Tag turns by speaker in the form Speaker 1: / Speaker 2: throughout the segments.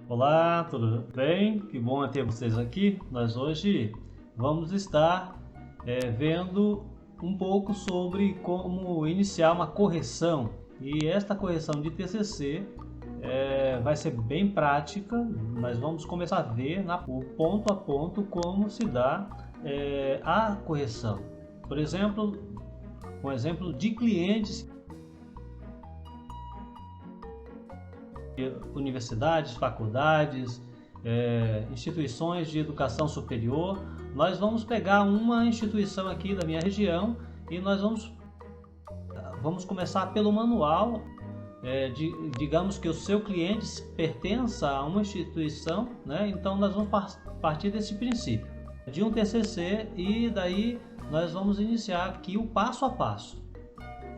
Speaker 1: Olá, tudo bem? Que bom ter vocês aqui. Nós hoje vamos estar vendo um pouco sobre como iniciar uma correção. E esta correção de TCC vai ser bem prática. Nós vamos começar a ver o ponto a ponto como se dá a correção. Por exemplo, um exemplo de clientes, universidades, faculdades, instituições de educação superior. Nós vamos pegar uma instituição aqui da minha região e nós vamos começar pelo manual. Digamos que o seu cliente pertença a uma instituição, né? Então nós vamos partir desse princípio de um TCC e daí nós vamos iniciar aqui o passo a passo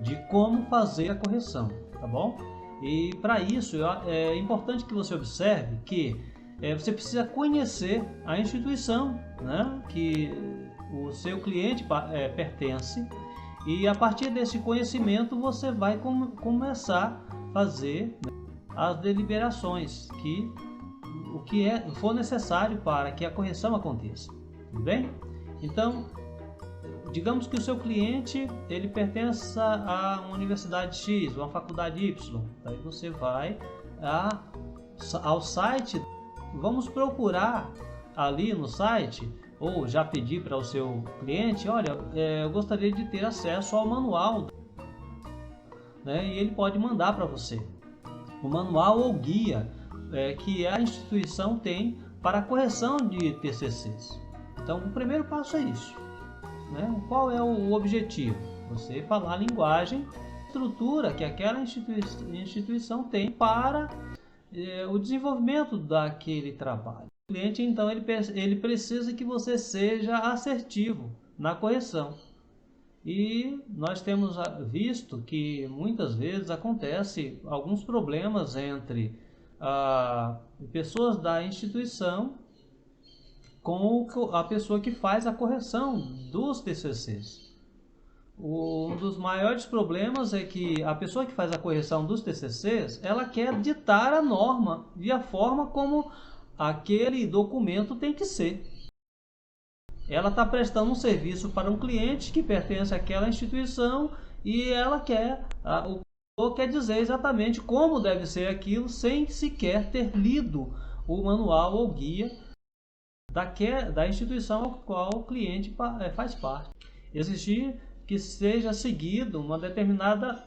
Speaker 1: de como fazer a correção, tá bom? E para isso é importante que você observe que você precisa conhecer a instituição, né, que o seu cliente pertence, e a partir desse conhecimento você vai começar a fazer, né, as deliberações, o que for necessário para que a correção aconteça. Tudo bem? Então, digamos que o seu cliente ele pertence a uma universidade X, uma faculdade Y. Aí você vai ao site, vamos procurar ali no site, ou já pedir para o seu cliente, olha, eu gostaria de ter acesso ao manual, né? E ele pode mandar para você o manual ou guia que a instituição tem para a correção de TCCs. Então, o primeiro passo é isso. Né? Qual é o objetivo? Você falar a linguagem, estrutura que aquela instituição tem para o desenvolvimento daquele trabalho. O cliente, então, ele precisa que você seja assertivo na correção. E nós temos visto que muitas vezes acontece alguns problemas entre pessoas da instituição com a pessoa que faz a correção dos TCCs. Um dos maiores problemas é que a pessoa que faz a correção dos TCCs, ela quer ditar a norma e a forma como aquele documento tem que ser. Ela está prestando um serviço para um cliente que pertence àquela instituição e ela quer dizer exatamente como deve ser aquilo sem sequer ter lido o manual ou guia da instituição ao qual o cliente faz parte. Exigir que seja seguido uma determinada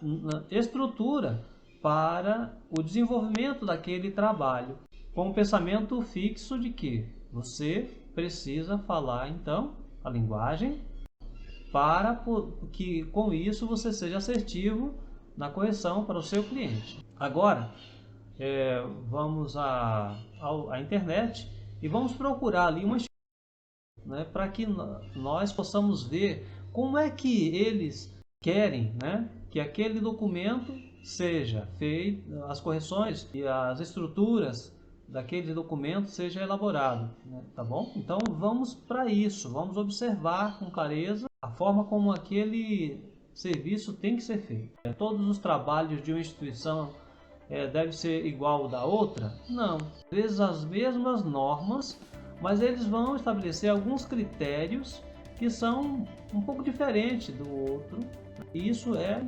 Speaker 1: estrutura para o desenvolvimento daquele trabalho, com o pensamento fixo de que você precisa falar então a linguagem para que com isso você seja assertivo na correção para o seu cliente. Agora vamos à internet e vamos procurar ali uma instituição, né, para que nós possamos ver como é que eles querem, né, que aquele documento seja feito, as correções e as estruturas daquele documento seja elaborado, né, tá bom? Então vamos para isso, vamos observar com clareza a forma como aquele serviço tem que ser feito. Todos os trabalhos de uma instituição deve ser igual ao da outra? Não. Às vezes as mesmas normas, mas eles vão estabelecer alguns critérios que são um pouco diferentes do outro. E isso é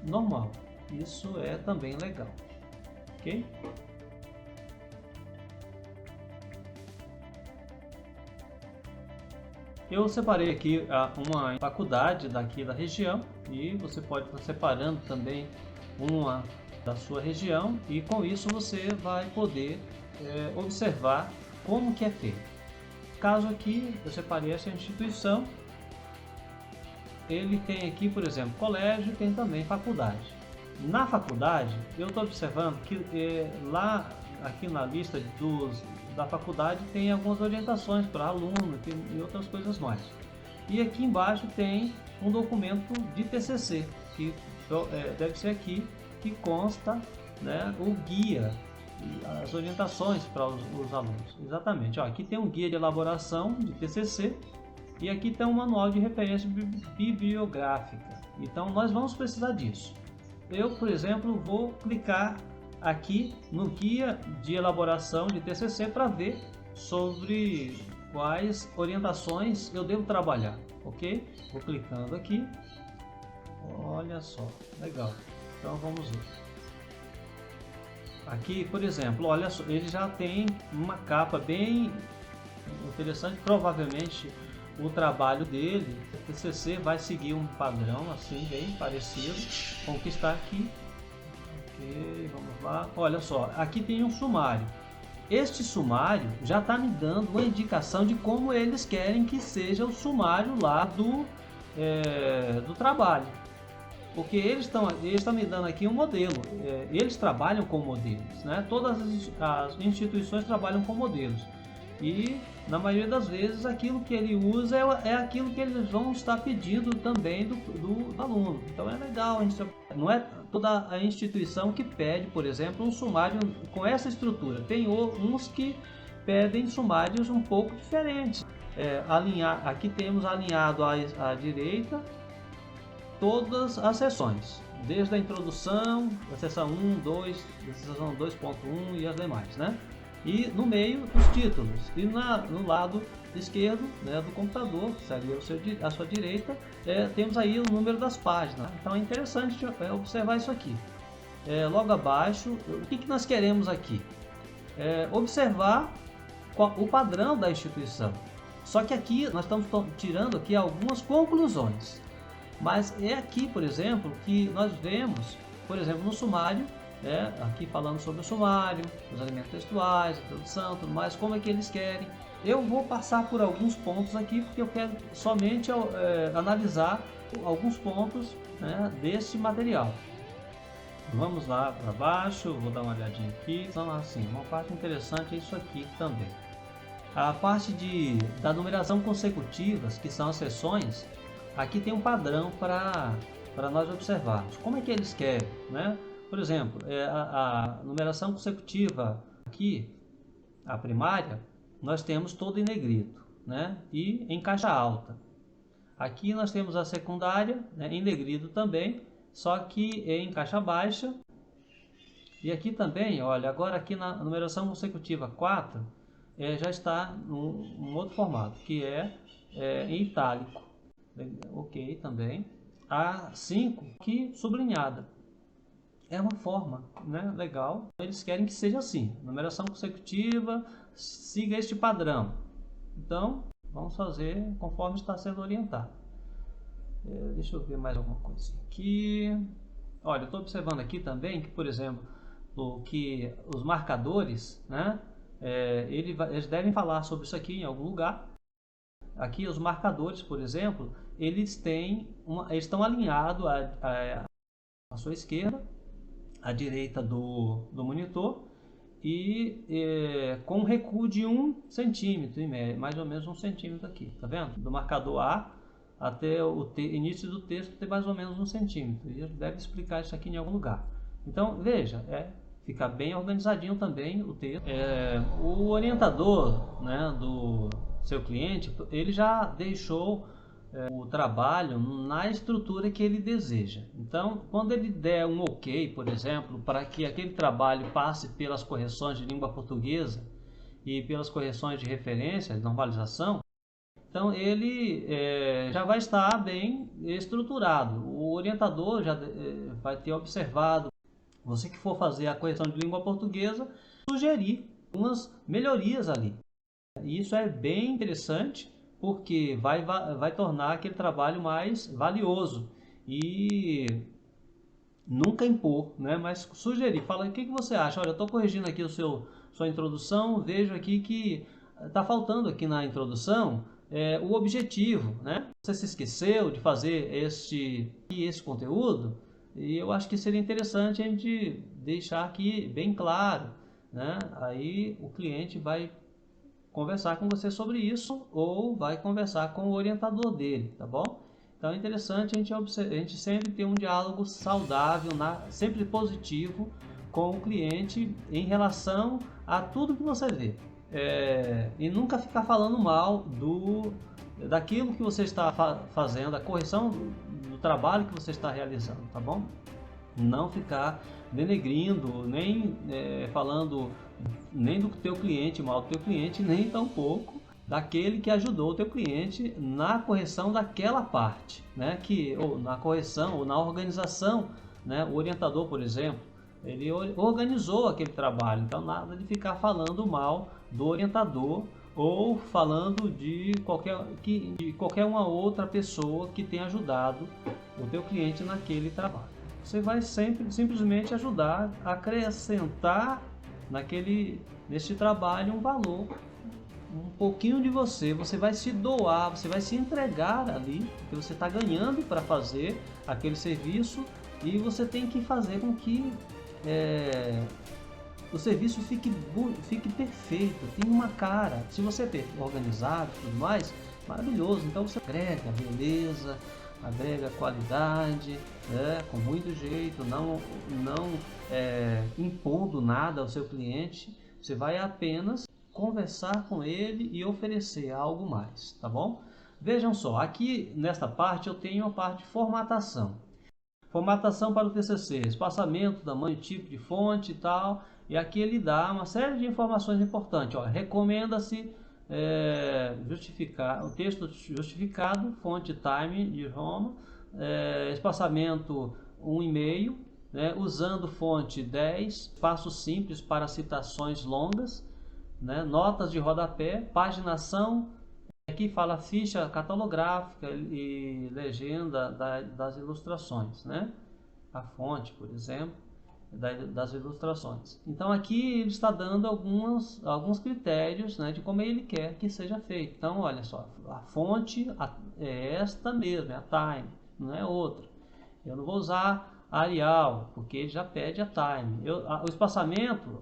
Speaker 1: normal. Isso é também legal. Ok? Eu separei aqui uma faculdade daqui da região e você pode estar separando também uma da sua região e com isso você vai poder observar como que é feito. Caso aqui eu separei essa instituição, ele tem aqui, por exemplo, colégio, tem também faculdade. Na faculdade eu estou observando que lá aqui na lista da faculdade tem algumas orientações para aluno e outras coisas mais. E aqui embaixo tem um documento de TCC que deve ser aqui, que consta, né, o guia, as orientações para os alunos. Exatamente. Ó, aqui tem um guia de elaboração de TCC e aqui tem um manual de referência bibliográfica. Então nós vamos precisar disso. Eu, por exemplo, vou clicar aqui no guia de elaboração de TCC para ver sobre quais orientações eu devo trabalhar, ok? Vou clicando aqui, olha só, legal. Então vamos ver. Aqui, por exemplo, olha só, ele já tem uma capa bem interessante. Provavelmente o trabalho dele, o TCC, vai seguir um padrão assim bem parecido com o que está aqui. Ok, vamos lá. Olha só, aqui tem um sumário. Este sumário já está me dando uma indicação de como eles querem que seja o sumário lá do trabalho. Porque eles estão me dando aqui um modelo, eles trabalham com modelos, né? Todas as instituições trabalham com modelos. E na maioria das vezes aquilo que ele usa é aquilo que eles vão estar pedindo também do aluno. Então é legal, não é toda a instituição que pede, por exemplo, um sumário com essa estrutura. Tem uns que pedem sumários um pouco diferentes. Aqui temos alinhado à direita todas as seções, desde a introdução, a seção 1, 2, a seção 2.1 e as demais, né? E no meio os títulos, e no lado esquerdo, né, do computador, que seria a sua direita, temos aí o número das páginas. Então é interessante observar isso aqui. Logo abaixo, o que nós queremos aqui? Observar o padrão da instituição. Só que aqui nós estamos tirando aqui algumas conclusões. Mas é aqui, por exemplo, que nós vemos, por exemplo, no sumário, aqui falando sobre o sumário, os elementos textuais, a introdução, tudo mais, como é que eles querem. Eu vou passar por alguns pontos aqui, porque eu quero somente analisar alguns pontos, né, desse material. Vamos lá para baixo, vou dar uma olhadinha aqui. Então, assim, uma parte interessante é isso aqui também. A parte da numeração consecutivas, que são as seções, aqui tem um padrão para nós observarmos. Como é que eles querem, né? Por exemplo, a numeração consecutiva aqui, a primária, nós temos todo em negrito, né? E em caixa alta. Aqui nós temos a secundária, né, em negrito também, só que em caixa baixa. E aqui também, olha, agora aqui na numeração consecutiva 4, já está num outro formato, que em itálico. Ok, também. A 5 aqui sublinhada. É uma forma, né, legal. Eles querem que seja assim. Numeração consecutiva, siga este padrão. Então, vamos fazer conforme está sendo orientado. Deixa eu ver mais alguma coisa aqui. Olha, eu estou observando aqui também que, por exemplo, que os marcadores, né, eles devem falar sobre isso aqui em algum lugar. Aqui os marcadores, por exemplo, eles estão alinhados à sua esquerda, à direita do monitor, e com um recuo de 1 centímetro, mais ou menos 1 centímetro aqui, tá vendo? Do marcador A até o início do texto tem mais ou menos 1 centímetro, e deve explicar isso aqui em algum lugar. Então veja, fica bem organizadinho também o texto. O orientador, né, do seu cliente, ele já deixou o trabalho na estrutura que ele deseja. Então, quando ele der um ok, por exemplo, para que aquele trabalho passe pelas correções de língua portuguesa e pelas correções de referência, de normalização, então ele já vai estar bem estruturado. O orientador já vai ter observado, você que for fazer a correção de língua portuguesa, sugerir umas melhorias ali. E isso é bem interessante, porque vai tornar aquele trabalho mais valioso. E nunca impor, né? Mas sugerir, fala, o que você acha? Olha, eu estou corrigindo aqui sua introdução, vejo aqui que está faltando aqui na introdução o objetivo, né? Você se esqueceu de fazer esse conteúdo, e eu acho que seria interessante a gente deixar aqui bem claro, né? Aí o cliente vai conversar com você sobre isso, ou vai conversar com o orientador dele, tá bom? Então é interessante a gente sempre ter um diálogo saudável, sempre positivo com o cliente em relação a tudo que você vê. E nunca ficar falando mal daquilo que você está fazendo, a correção do trabalho que você está realizando, tá bom? Não ficar denegrindo, nem falando nem do teu cliente, mal do teu cliente, nem tampouco daquele que ajudou o teu cliente na correção daquela parte, né? Ou na correção, ou na organização, né? O orientador, por exemplo, ele organizou aquele trabalho, então nada de ficar falando mal do orientador ou falando de qualquer uma outra pessoa que tenha ajudado o teu cliente naquele trabalho. Você vai simplesmente ajudar a acrescentar neste trabalho um valor, um pouquinho de você vai se doar, você vai se entregar ali, porque você está ganhando para fazer aquele serviço e você tem que fazer com que o serviço fique perfeito, tenha uma cara. Se você é organizado e tudo mais, maravilhoso. Então você agrega beleza, agrega qualidade, com muito jeito, não impondo nada ao seu cliente. Você vai apenas conversar com ele e oferecer algo mais, tá bom? Vejam só, aqui nesta parte eu tenho a parte de formatação. Formatação para o TCC, espaçamento, tamanho, tipo de fonte e tal. E aqui ele dá uma série de informações importantes. Recomenda-se justificar o texto justificado, fonte time de Roma, espaçamento 1,5, né, usando fonte 10, espaço simples para citações longas, né, notas de rodapé, paginação. Aqui fala ficha catalográfica e legenda das ilustrações, né? A fonte, por exemplo, das ilustrações. Então aqui ele está dando alguns critérios, né, de como ele quer que seja feito. Então olha só, a fonte é esta mesmo, é a Time, não é outra. Eu não vou usar Arial, porque ele já pede a Time. O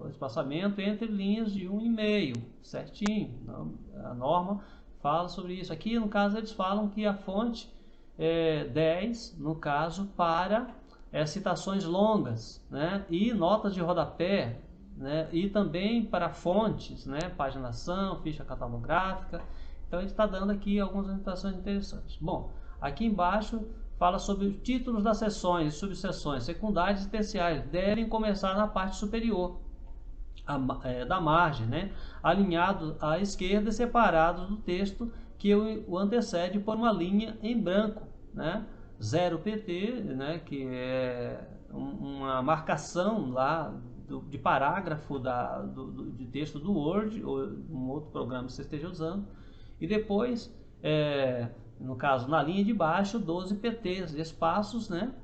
Speaker 1: espaçamento entre linhas de 1,5, certinho. A norma fala sobre isso. Aqui no caso eles falam que a fonte é 10, no caso, para citações longas, né? E notas de rodapé, né? E também para fontes, né? Paginação, ficha catalográfica. Então ele está dando aqui algumas orientações interessantes. Bom, aqui embaixo fala sobre os títulos das seções e subseções secundárias e terciárias. Devem começar na parte superior da margem, né? Alinhados à esquerda e separados do texto que o antecede por uma linha em branco, né? 0 PT, né? Que é uma marcação lá de parágrafo de texto do Word ou um outro programa que você esteja usando, e depois no caso na linha de baixo 12 PTs, espaços, né?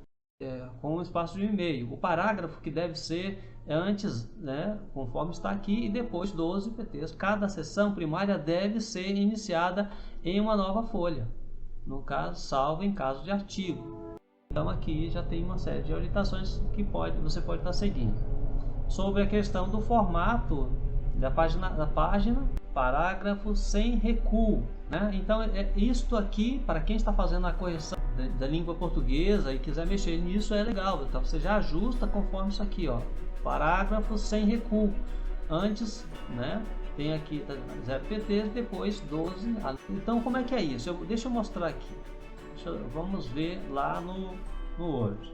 Speaker 1: Com um espaço de 1,5. O parágrafo que deve ser antes, né, conforme está aqui, e depois 12 PTs. Cada seção primária deve ser iniciada em uma nova folha, no caso, salvo em caso de artigo. Então aqui já tem uma série de orientações que você pode estar seguindo. Sobre a questão do formato da página, parágrafo sem recuo, né? Então isto aqui, para quem está fazendo a correção da língua portuguesa e quiser mexer nisso, é legal. Então você já ajusta conforme isso aqui, ó, parágrafo sem recuo. Antes, né, tem aqui 0 PTs, depois 12. Então como é que é isso? Deixa eu mostrar aqui. Vamos ver lá no Word.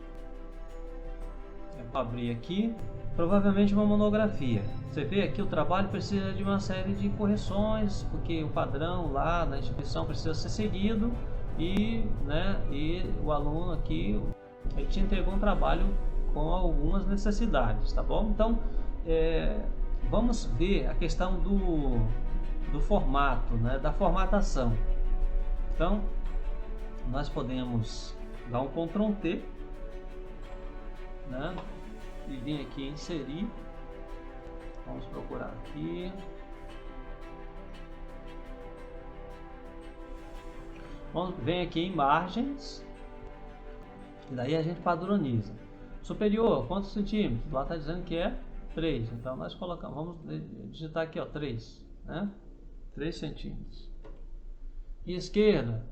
Speaker 1: Eu vou abrir aqui. Provavelmente uma monografia. Você vê aqui o trabalho precisa de uma série de correções, porque o padrão lá na instituição precisa ser seguido e o aluno aqui ele te entregou um trabalho com algumas necessidades, tá bom? Então vamos ver a questão do formato, né, da formatação. Então nós podemos dar um Ctrl T, né? E vim aqui em inserir. Vamos procurar aqui. Vem aqui em margens. E daí a gente padroniza. Superior, quantos centímetros? Lá está dizendo que é 3. Então nós colocamos, vamos digitar aqui, ó, 3, né? 3 centímetros. E esquerda,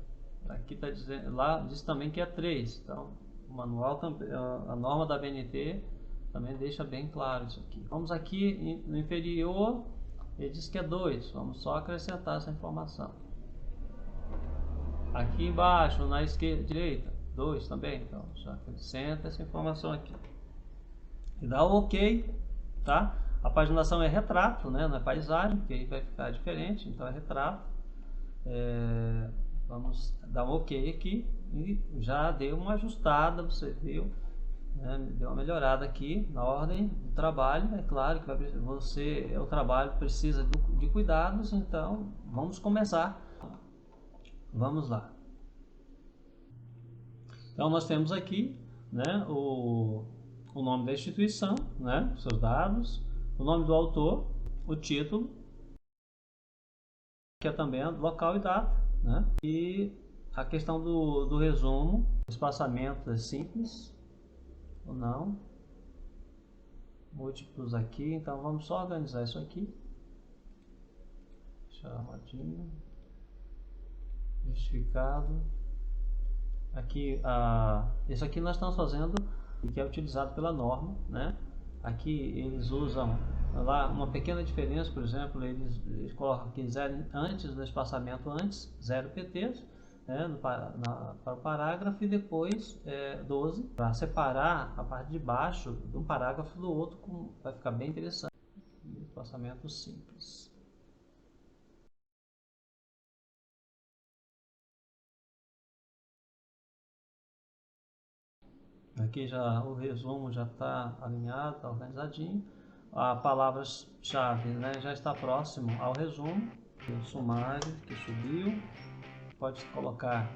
Speaker 1: aqui está dizendo, lá diz também que é 3. Então o manual, a norma da BNT também deixa bem claro isso aqui. Vamos aqui no inferior, ele diz que é 2. Vamos só acrescentar essa informação. Aqui embaixo, na esquerda, direita, 2 também, então já acrescenta essa informação aqui. E dá o OK, tá? A paginação é retrato, né? Não é paisagem, porque aí vai ficar diferente, então é retrato. Vamos dar um OK aqui e já deu uma ajustada, você viu, né? Deu uma melhorada aqui na ordem do trabalho. É claro que o trabalho precisa de cuidados, então vamos começar. Vamos lá. Então nós temos aqui, né, o nome da instituição, né, seus dados, o nome do autor, o título, que é também local e data, né, e a questão do resumo, o espaçamento é simples ou não, múltiplos aqui, então vamos só organizar isso aqui, chamadinho, justificado. Aqui, isso aqui nós estamos fazendo e que é utilizado pela norma, né? Aqui eles usam lá uma pequena diferença, por exemplo, eles colocam aqui 0 antes do espaçamento antes, 0 PTs, né, para o parágrafo, e depois 12, para separar a parte de baixo de um parágrafo do outro, vai ficar bem interessante. Espaçamento simples. Aqui já o resumo já está alinhado, está organizadinho. A palavra-chave, né, já está próximo ao resumo. O sumário que subiu. Pode colocar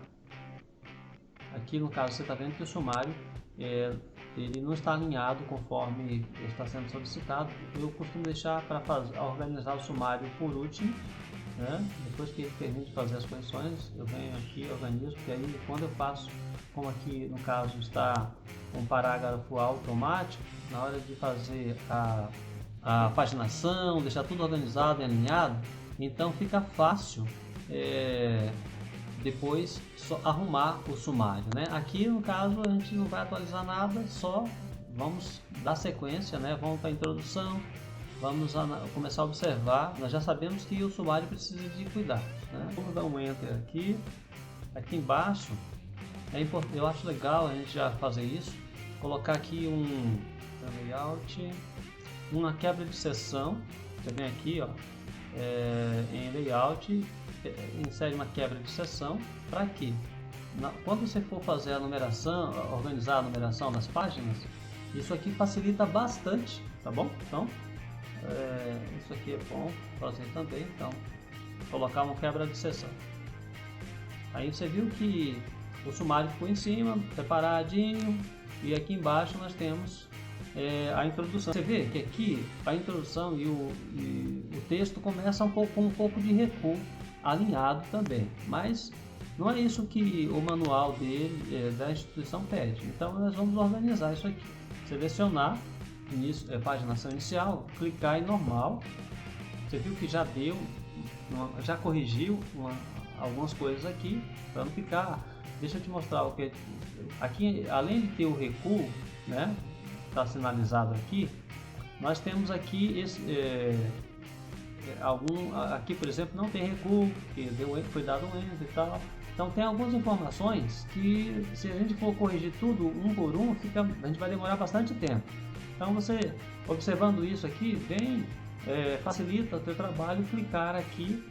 Speaker 1: aqui, no caso você está vendo que o sumário ele não está alinhado conforme está sendo solicitado. Eu costumo deixar para organizar o sumário por último, né? Depois que ele termine de fazer as correções, eu venho aqui, organizo, porque aí quando eu faço, como aqui no caso está um parágrafo automático, na hora de fazer a paginação, deixar tudo organizado e alinhado, então fica fácil depois só arrumar o sumário, né? Aqui no caso a gente não vai atualizar nada, só vamos dar sequência, né? Vamos para a introdução, vamos começar a observar. Nós já sabemos que o sumário precisa de cuidados, né? Vamos dar um enter aqui. Aqui embaixo eu acho legal a gente já fazer isso, colocar aqui um layout, uma quebra de seção. Você vem aqui, ó, em layout, insere uma quebra de seção. Para quê? Quando você for fazer a numeração, organizar a numeração das páginas, isso aqui facilita bastante, tá bom? Então isso aqui é bom fazer também. Então, colocar uma quebra de seção. Aí você viu que o sumário ficou em cima, separadinho, e aqui embaixo nós temos a introdução. Você vê que aqui a introdução e o texto começam com um pouco de recuo, alinhado também, mas não é isso que o manual da instituição pede. Então nós vamos organizar isso aqui, selecionar paginação inicial, clicar em normal. Você viu que já já corrigiu algumas coisas aqui para não ficar. Deixa eu te mostrar o que aqui, além de ter o recuo, né, está sinalizado aqui, nós temos aqui aqui, por exemplo, não tem recuo, porque foi dado um enter e tal. Então tem algumas informações que, se a gente for corrigir tudo um por um, a gente vai demorar bastante tempo. Então você, observando isso aqui, facilita o teu trabalho clicar aqui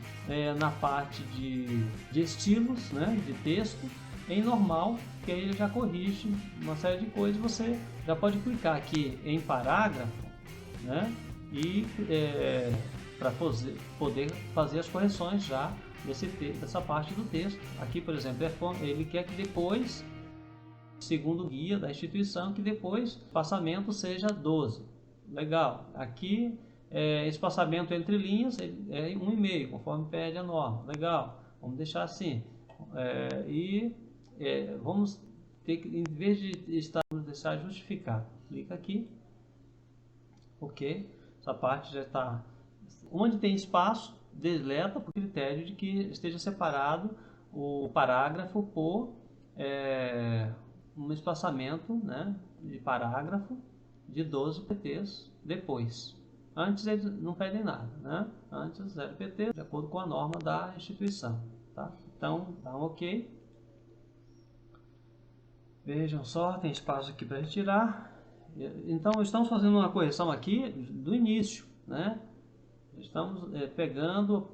Speaker 1: na parte de estilos, né, de texto, em normal, que aí ele já corrige uma série de coisas. Você já pode clicar aqui em parágrafo, né, e para poder fazer as correções já dessa parte do texto. Aqui, por exemplo, ele quer que depois, segundo o guia da instituição, que depois o espaçamento seja 12. Legal. Aqui, espaçamento entre linhas é 1,5, conforme pede a norma. Legal. Vamos deixar assim. Vamos ter que, em vez de deixar justificado, clica aqui. Ok. Essa parte já está. Onde tem espaço, deleta por critério de que esteja separado o parágrafo por um espaçamento, né, de parágrafo de 12 PTs depois. Antes eles não pedem nada, né? Antes 0 PT, de acordo com a norma da instituição, tá? Então dá um OK. Vejam só, tem espaço aqui para retirar. Então estamos fazendo uma correção aqui do início, né? Estamos pegando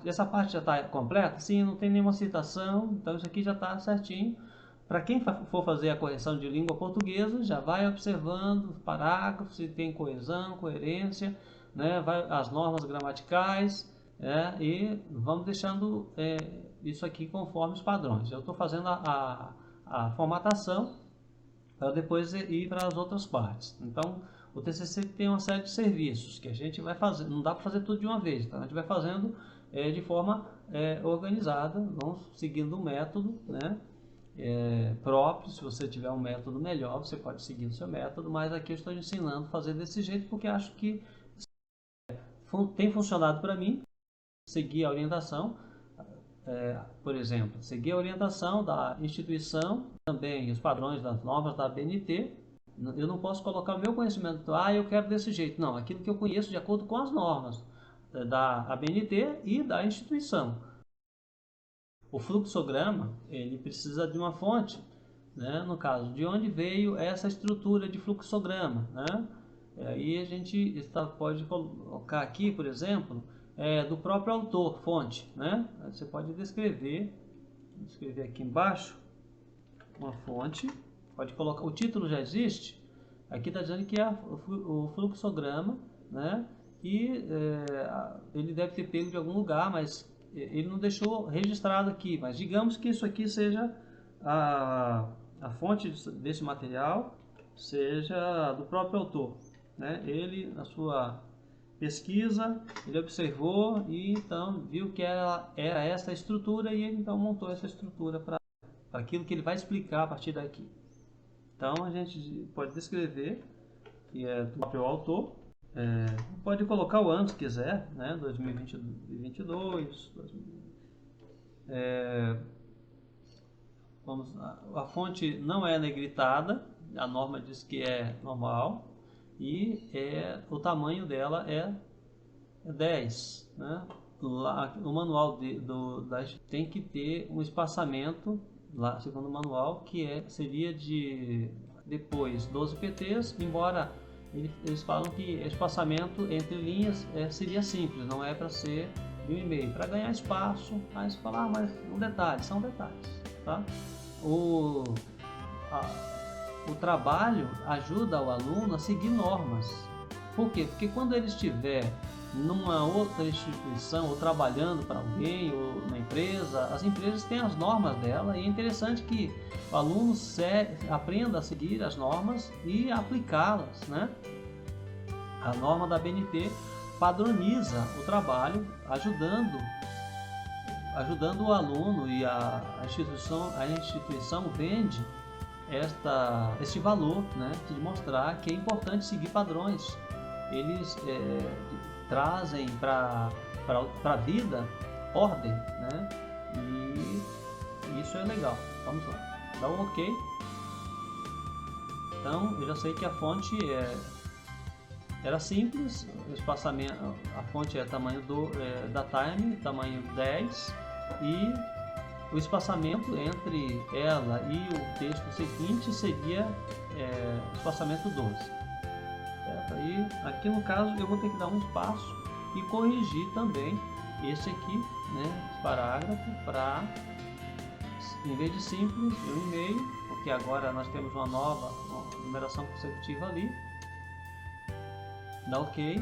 Speaker 1: essa parte já está completa? Sim, não tem nenhuma citação, então isso aqui já está certinho. Para quem for fazer a correção de língua portuguesa, já vai observando os parágrafos, se tem coesão, coerência, né? As normas gramaticais, e vamos deixando isso aqui conforme os padrões. Eu estou fazendo a formatação para depois ir para as outras partes. Então, o TCC tem uma série de serviços que a gente vai fazer, não dá para fazer tudo de uma vez, então a gente vai fazendo de forma organizada, vamos seguindo um método, né, próprio. Se você tiver um método melhor, você pode seguir o seu método, mas aqui eu estou ensinando a fazer desse jeito porque acho que tem funcionado para mim, seguir a orientação. Por exemplo, seguir a orientação da instituição, também os padrões das normas da ABNT. Eu não posso colocar o meu conhecimento, eu quero desse jeito. Não, aquilo que eu conheço de acordo com as normas da ABNT e da instituição. O fluxograma, ele precisa de uma fonte, né? No caso, de onde veio essa estrutura de fluxograma, né? Aí a gente pode colocar aqui, por exemplo, do próprio autor, fonte, né? Você pode escrever aqui embaixo uma fonte, pode colocar, o título já existe, aqui está dizendo que é o fluxograma, né? E ele deve ter pego de algum lugar, mas ele não deixou registrado aqui, mas digamos que isso aqui seja a fonte desse material, seja do próprio autor, né? Ele, na sua pesquisa, ele observou e então viu que era essa estrutura e ele então montou essa estrutura para aquilo que ele vai explicar a partir daqui. Então a gente pode descrever que é do próprio autor, pode colocar o ano se quiser, né? 2022, a fonte não é negritada, a norma diz que é normal e o tamanho dela é 10, né? Lá, o manual tem que ter um espaçamento, lá, segundo o manual, que seria de depois 12 PTs, embora eles falam que espaçamento entre linhas seria simples, não é para ser de 1,5, para ganhar espaço, mas falar, mas um detalhe, são detalhes, tá? O trabalho ajuda o aluno a seguir normas. Por quê? Porque quando ele estiver numa outra instituição ou trabalhando para alguém ou numa empresa, as empresas têm as normas dela e é interessante que o aluno aprenda a seguir as normas e aplicá-las, né? A norma da ABNT padroniza o trabalho, ajudando o aluno, e a instituição vende este valor, né, de mostrar que é importante seguir padrões. Eles trazem para a vida ordem, né? E isso é legal. Vamos lá, dá um OK. Então eu já sei que a fonte era simples, o espaçamento, a fonte é tamanho da Time, tamanho 10, e o espaçamento entre ela e o texto seguinte seria espaçamento 12. Certo? Aí, aqui no caso eu vou ter que dar um espaço e corrigir também esse aqui, né, esse parágrafo, para, em vez de simples, 1,5, porque agora nós temos uma nova numeração consecutiva ali. Dá OK.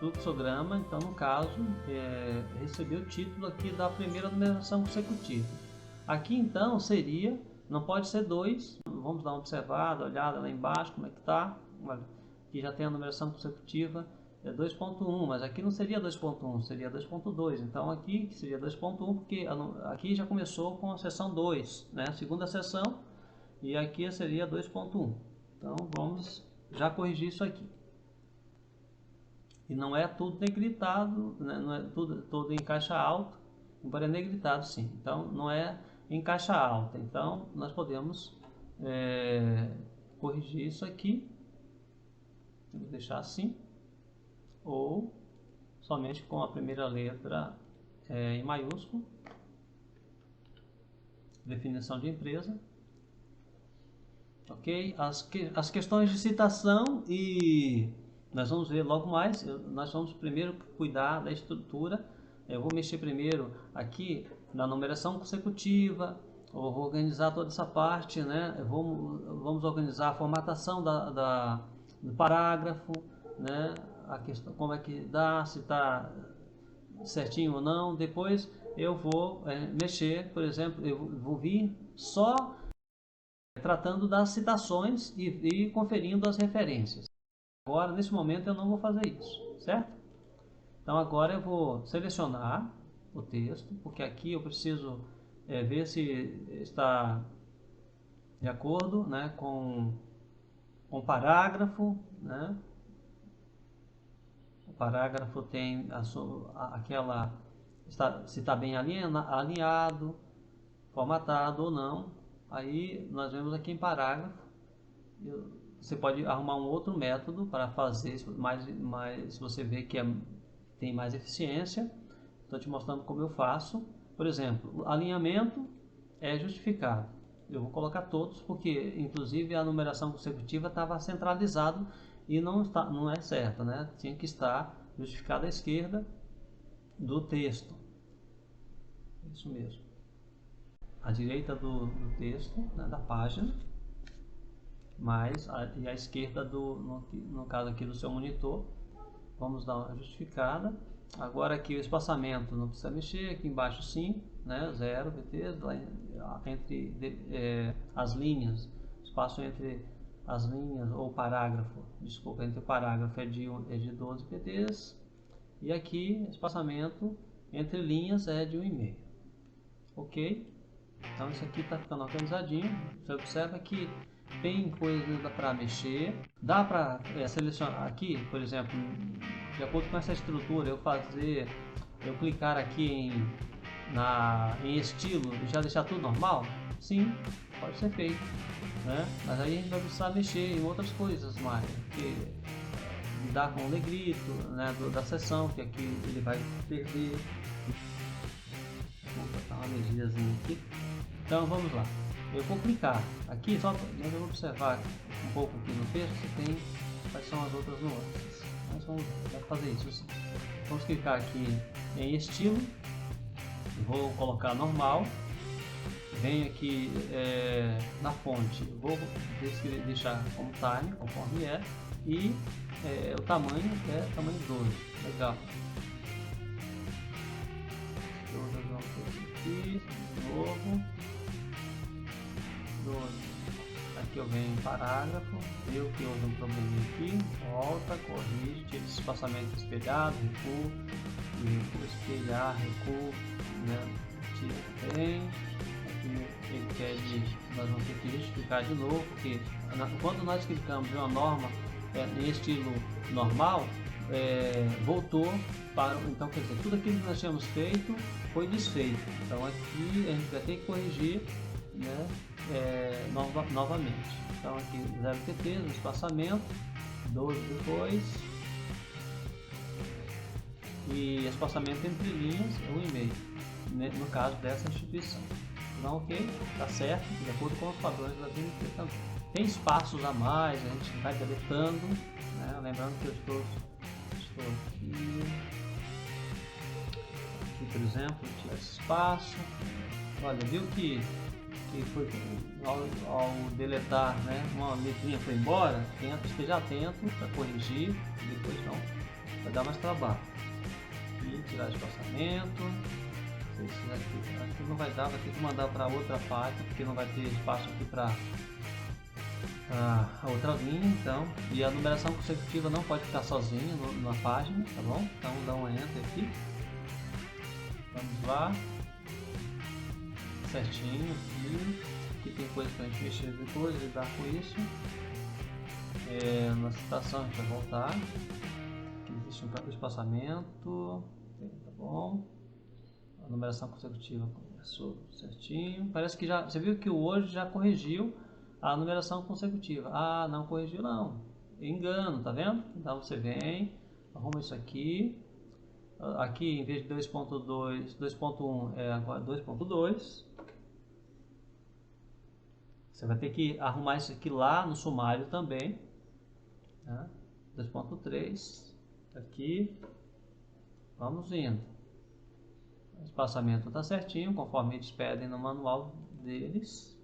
Speaker 1: Fluxograma, então no caso recebeu o título aqui da primeira numeração consecutiva. Aqui então seria, não pode ser 2, vamos dar uma observada, olhada lá embaixo como é que está. Aqui já tem a numeração consecutiva 2.1, mas aqui não seria 2.1, seria 2.2. Então aqui seria 2.1 porque aqui já começou com a seção 2, né? A segunda seção, e aqui seria 2.1. Então vamos já corrigir isso aqui. E não é tudo negritado, né? Não é tudo em caixa alta, embora é negritado sim. Então não é em caixa alta. Então nós podemos corrigir isso aqui. Vou deixar assim. Ou somente com a primeira letra em maiúsculo. Definição de empresa. ok? As questões de citação, e nós vamos ver logo mais. Nós vamos primeiro cuidar da estrutura. Eu vou mexer primeiro aqui na numeração consecutiva. Eu vou organizar toda essa parte, né? Vamos organizar a formatação do parágrafo, né? A questão, como é que dá, se está certinho ou não. Depois eu vou mexer, por exemplo, eu vou vir só tratando das citações e conferindo as referências. Agora, nesse momento, eu não vou fazer isso, certo? Então, agora eu vou selecionar o texto, porque aqui eu preciso ver se está de acordo, né, com o parágrafo, né? O parágrafo tem se está bem alinhado, formatado ou não. Aí nós vemos aqui em parágrafo. Você pode arrumar um outro método para fazer, se você vê que tem mais eficiência. Estou te mostrando como eu faço. Por exemplo, o alinhamento é justificado. Eu vou colocar todos, porque inclusive a numeração consecutiva estava centralizado e não é certo, né? Tinha que estar justificado à esquerda do texto. Isso mesmo. À direita do texto, né, da página, e à esquerda no caso aqui do seu monitor. Vamos dar uma justificada. Agora aqui o espaçamento não precisa mexer, aqui embaixo sim, né, 0 pt, entre as linhas, espaço entre as linhas, ou parágrafo, desculpa, entre o parágrafo é de 12 pts, e aqui espaçamento entre linhas é de 1,5. Ok? Então isso aqui está ficando organizadinho. Você observa que tem coisas para mexer, dá para selecionar aqui, por exemplo, de acordo com essa estrutura, eu clicar aqui em estilo e já deixar tudo normal? Sim, pode ser feito, né? Mas aí a gente vai precisar mexer em outras coisas mais, porque lidar com o negrito, né, da seção, que aqui ele vai perder. Vou botar uma energiazinha aqui. Então vamos lá. Eu vou clicar aqui, nós vamos observar um pouco aqui no texto se tem quais são as outras nuances. Nós vamos fazer isso assim. Vamos clicar aqui em estilo, vou colocar normal, venho aqui na fonte, vou deixar como time, conforme e o tamanho é tamanho 12. Legal. Aqui, de novo. Aqui eu venho em parágrafo, eu que houve um probleminha aqui, volta, corrige, tira esse espaçamento espelhado, recuo, espelhar, recuo, né? Tira bem. Aqui ele pede, nós vamos ter que justificar de novo, porque quando nós clicamos em uma norma em estilo normal, voltou para, então quer dizer, tudo aquilo que nós tínhamos feito foi desfeito. Então aqui a gente vai ter que corrigir, né, novamente. Então aqui 0 pt no espaçamento, 12 depois, e espaçamento entre linhas é 1,5, né, no caso dessa instituição. Então ok, está certo, de acordo com os padrões da BNT também. Tem espaços a mais, a gente vai deletando, né, lembrando que eu estou aqui, por exemplo, tira esse espaço. Olha, viu que foi ao deletar, né, uma letrinha foi embora? Esteja atento para corrigir, depois não vai dar mais trabalho. E tirar espaçamento. Não sei se aqui não vai dar, vai ter que mandar para outra página, porque não vai ter espaço aqui para a outra linha, então. E a numeração consecutiva não pode ficar sozinha na página, tá bom? Então dá um enter aqui. Vamos lá. Certinho aqui tem coisa para a gente mexer depois, lidar com isso. Na citação a gente vai voltar. Aqui existe um espaçamento, tá bom. A numeração consecutiva começou certinho. Parece que você viu que o Word já corrigiu a numeração consecutiva. Ah, não corrigiu não, engano, tá vendo? Então você vem, arruma isso aqui. Aqui em vez de 2.2, 2.1 é agora 2.2. Você vai ter que arrumar isso aqui lá no sumário também. Tá? 2.3, aqui, vamos indo. O espaçamento está certinho, conforme eles pedem no manual deles.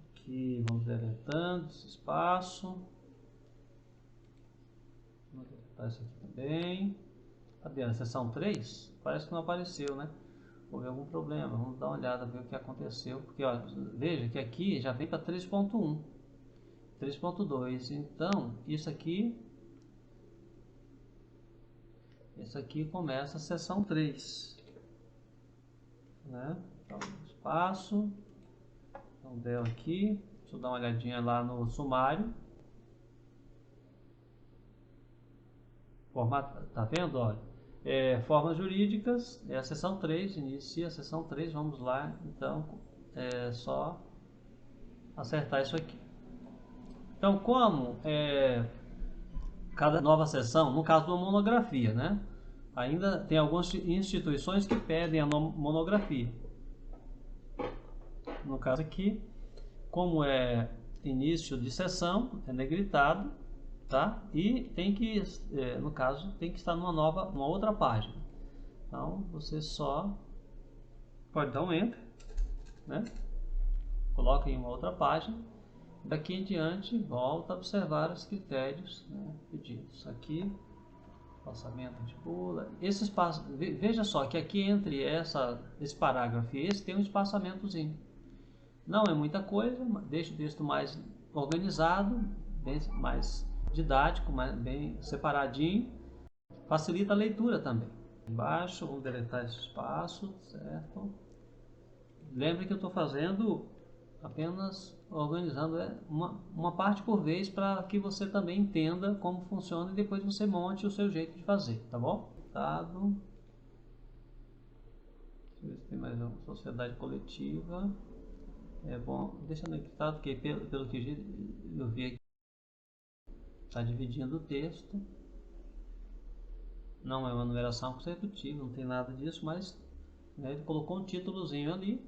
Speaker 1: Aqui vamos deletando esse espaço. Vamos deletar isso aqui também. Cadê a seção 3? Parece que não apareceu, né? Houve algum problema, vamos dar uma olhada, ver o que aconteceu. Porque ó, veja que aqui já vem para 3.1, 3.2. Então, isso aqui começa a seção 3. Né? Então, espaço. Então, deu aqui. Deixa eu dar uma olhadinha lá no sumário. Formato, tá vendo? Olha, formas jurídicas, é a seção 3, inicia a seção 3, vamos lá, então é só acertar isso aqui. Então, como cada nova seção, no caso da monografia, né? Ainda tem algumas instituições que pedem a monografia. No caso aqui, como é início de sessão, é negritado, tá? E tem que, no caso, tem que estar numa outra página. Então, você só pode dar um Enter, né? Coloca em uma outra página. Daqui em diante, volta a observar os critérios, né, pedidos. Aqui, espaçamento de pula. Esse espaço, veja só que aqui entre esse parágrafo e esse tem um espaçamentozinho. Não é muita coisa, deixa o texto mais organizado, mais didático, bem separadinho. Facilita a leitura também. Embaixo, vamos deletar esse espaço, certo? Lembre que eu estou fazendo apenas organizando uma parte por vez para que você também entenda como funciona e depois você monte o seu jeito de fazer, tá bom? Dado. Deixa eu ver se tem mais uma sociedade coletiva. É bom, deixa no editado, porque pelo que eu vi aqui, está dividindo o texto. Não é uma numeração consecutiva, não tem nada disso, mas né, ele colocou um títulozinho ali.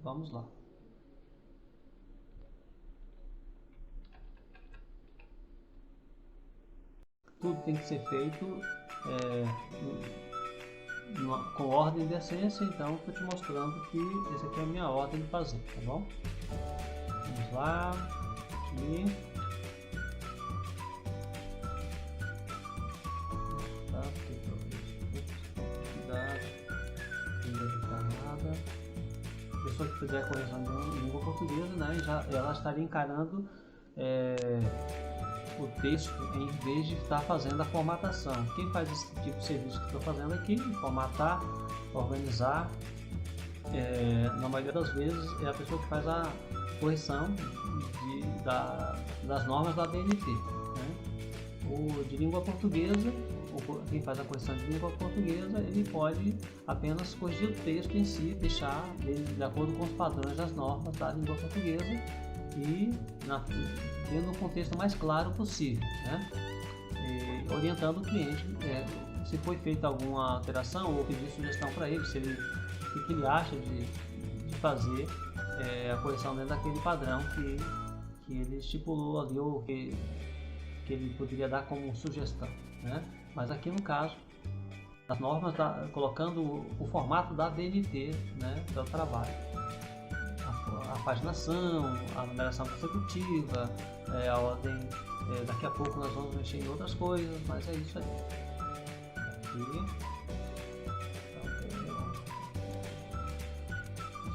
Speaker 1: Vamos lá. Tudo tem que ser feito com ordem de essência, então estou te mostrando que essa aqui é a minha ordem de fazer, tá bom? Vamos lá, aqui. Tá, cuidado, não editar nada. A pessoa que fizer correção de língua portuguesa, né, ela estaria encarando o texto em vez de estar fazendo a formatação. Quem faz esse tipo de serviço que estou fazendo aqui, formatar, organizar, na maioria das vezes é a pessoa que faz a correção das normas da BNT, né? O de língua portuguesa, quem faz a correção de língua portuguesa, ele pode apenas corrigir o texto em si, deixar de acordo com os padrões das normas da língua portuguesa e tendo um contexto mais claro possível, né? E orientando o cliente se foi feita alguma alteração ou pedir sugestão para ele, se ele, o que ele acha de fazer a correção dentro daquele padrão que ele estipulou ali ou que ele poderia dar como sugestão, né? Mas aqui no caso, as normas colocando o formato da BNT, né, do trabalho. A paginação, a numeração consecutiva, a ordem, daqui a pouco nós vamos mexer em outras coisas, mas é isso aí.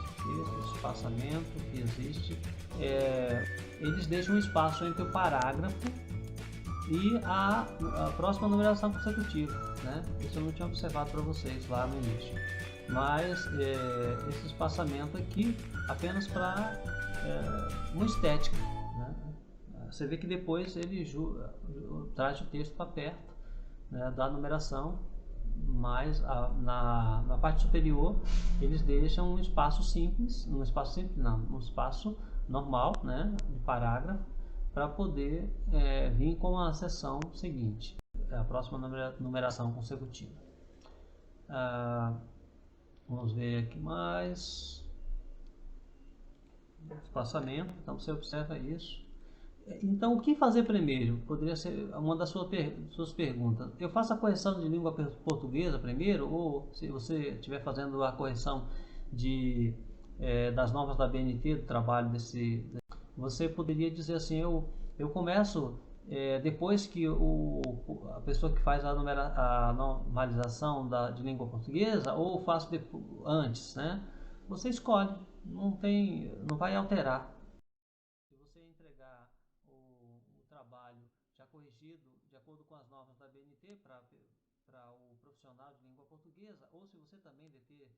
Speaker 1: Aqui, esse espaçamento que existe, eles deixam um espaço entre o parágrafo e a próxima numeração consecutiva, né? Isso eu não tinha observado para vocês lá no início. Mas esse espaçamento aqui apenas para uma estética, né? Você vê que depois ele traz o texto para perto, né, da numeração, mas na parte superior eles deixam um espaço simples, um espaço normal, né, de parágrafo, para poder vir com a seção seguinte, a próxima numeração consecutiva. Vamos ver aqui mais. espaçamento, então você observa isso. Então, o que fazer primeiro? Poderia ser uma das suas perguntas. Eu faço a correção de língua portuguesa primeiro, ou se você estiver fazendo a correção das normas da BNT, do trabalho você poderia dizer assim, eu começo depois que a pessoa que faz a normalização de língua portuguesa, ou faço antes, né? Você escolhe, não vai alterar. Se você entregar o trabalho já corrigido de acordo com as normas da BNT para o profissional de língua portuguesa, ou se você também deter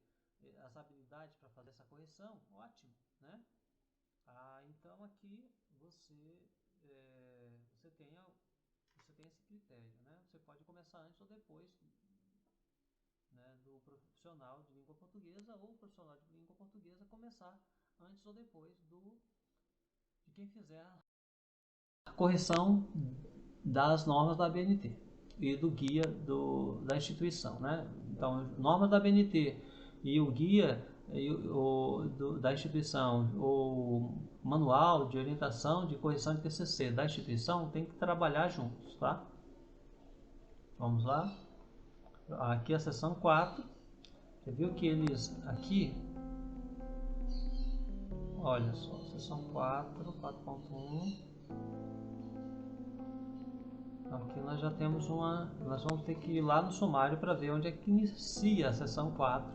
Speaker 1: as habilidades para fazer essa correção, ótimo, né? Então aqui você tem esse critério, né? Você pode começar antes ou depois, né, do profissional de língua portuguesa, ou o profissional de língua portuguesa começar antes ou depois de quem fizer a correção das normas da BNT e do guia da instituição, né? Então, normas da BNT e o guia da instituição, o manual de orientação de correção de TCC da instituição tem que trabalhar juntos, tá? Vamos lá. Aqui a seção 4. Você viu que eles aqui, olha só, seção 4.1. Aqui nós já temos nós vamos ter que ir lá no sumário para ver onde é que inicia a seção 4,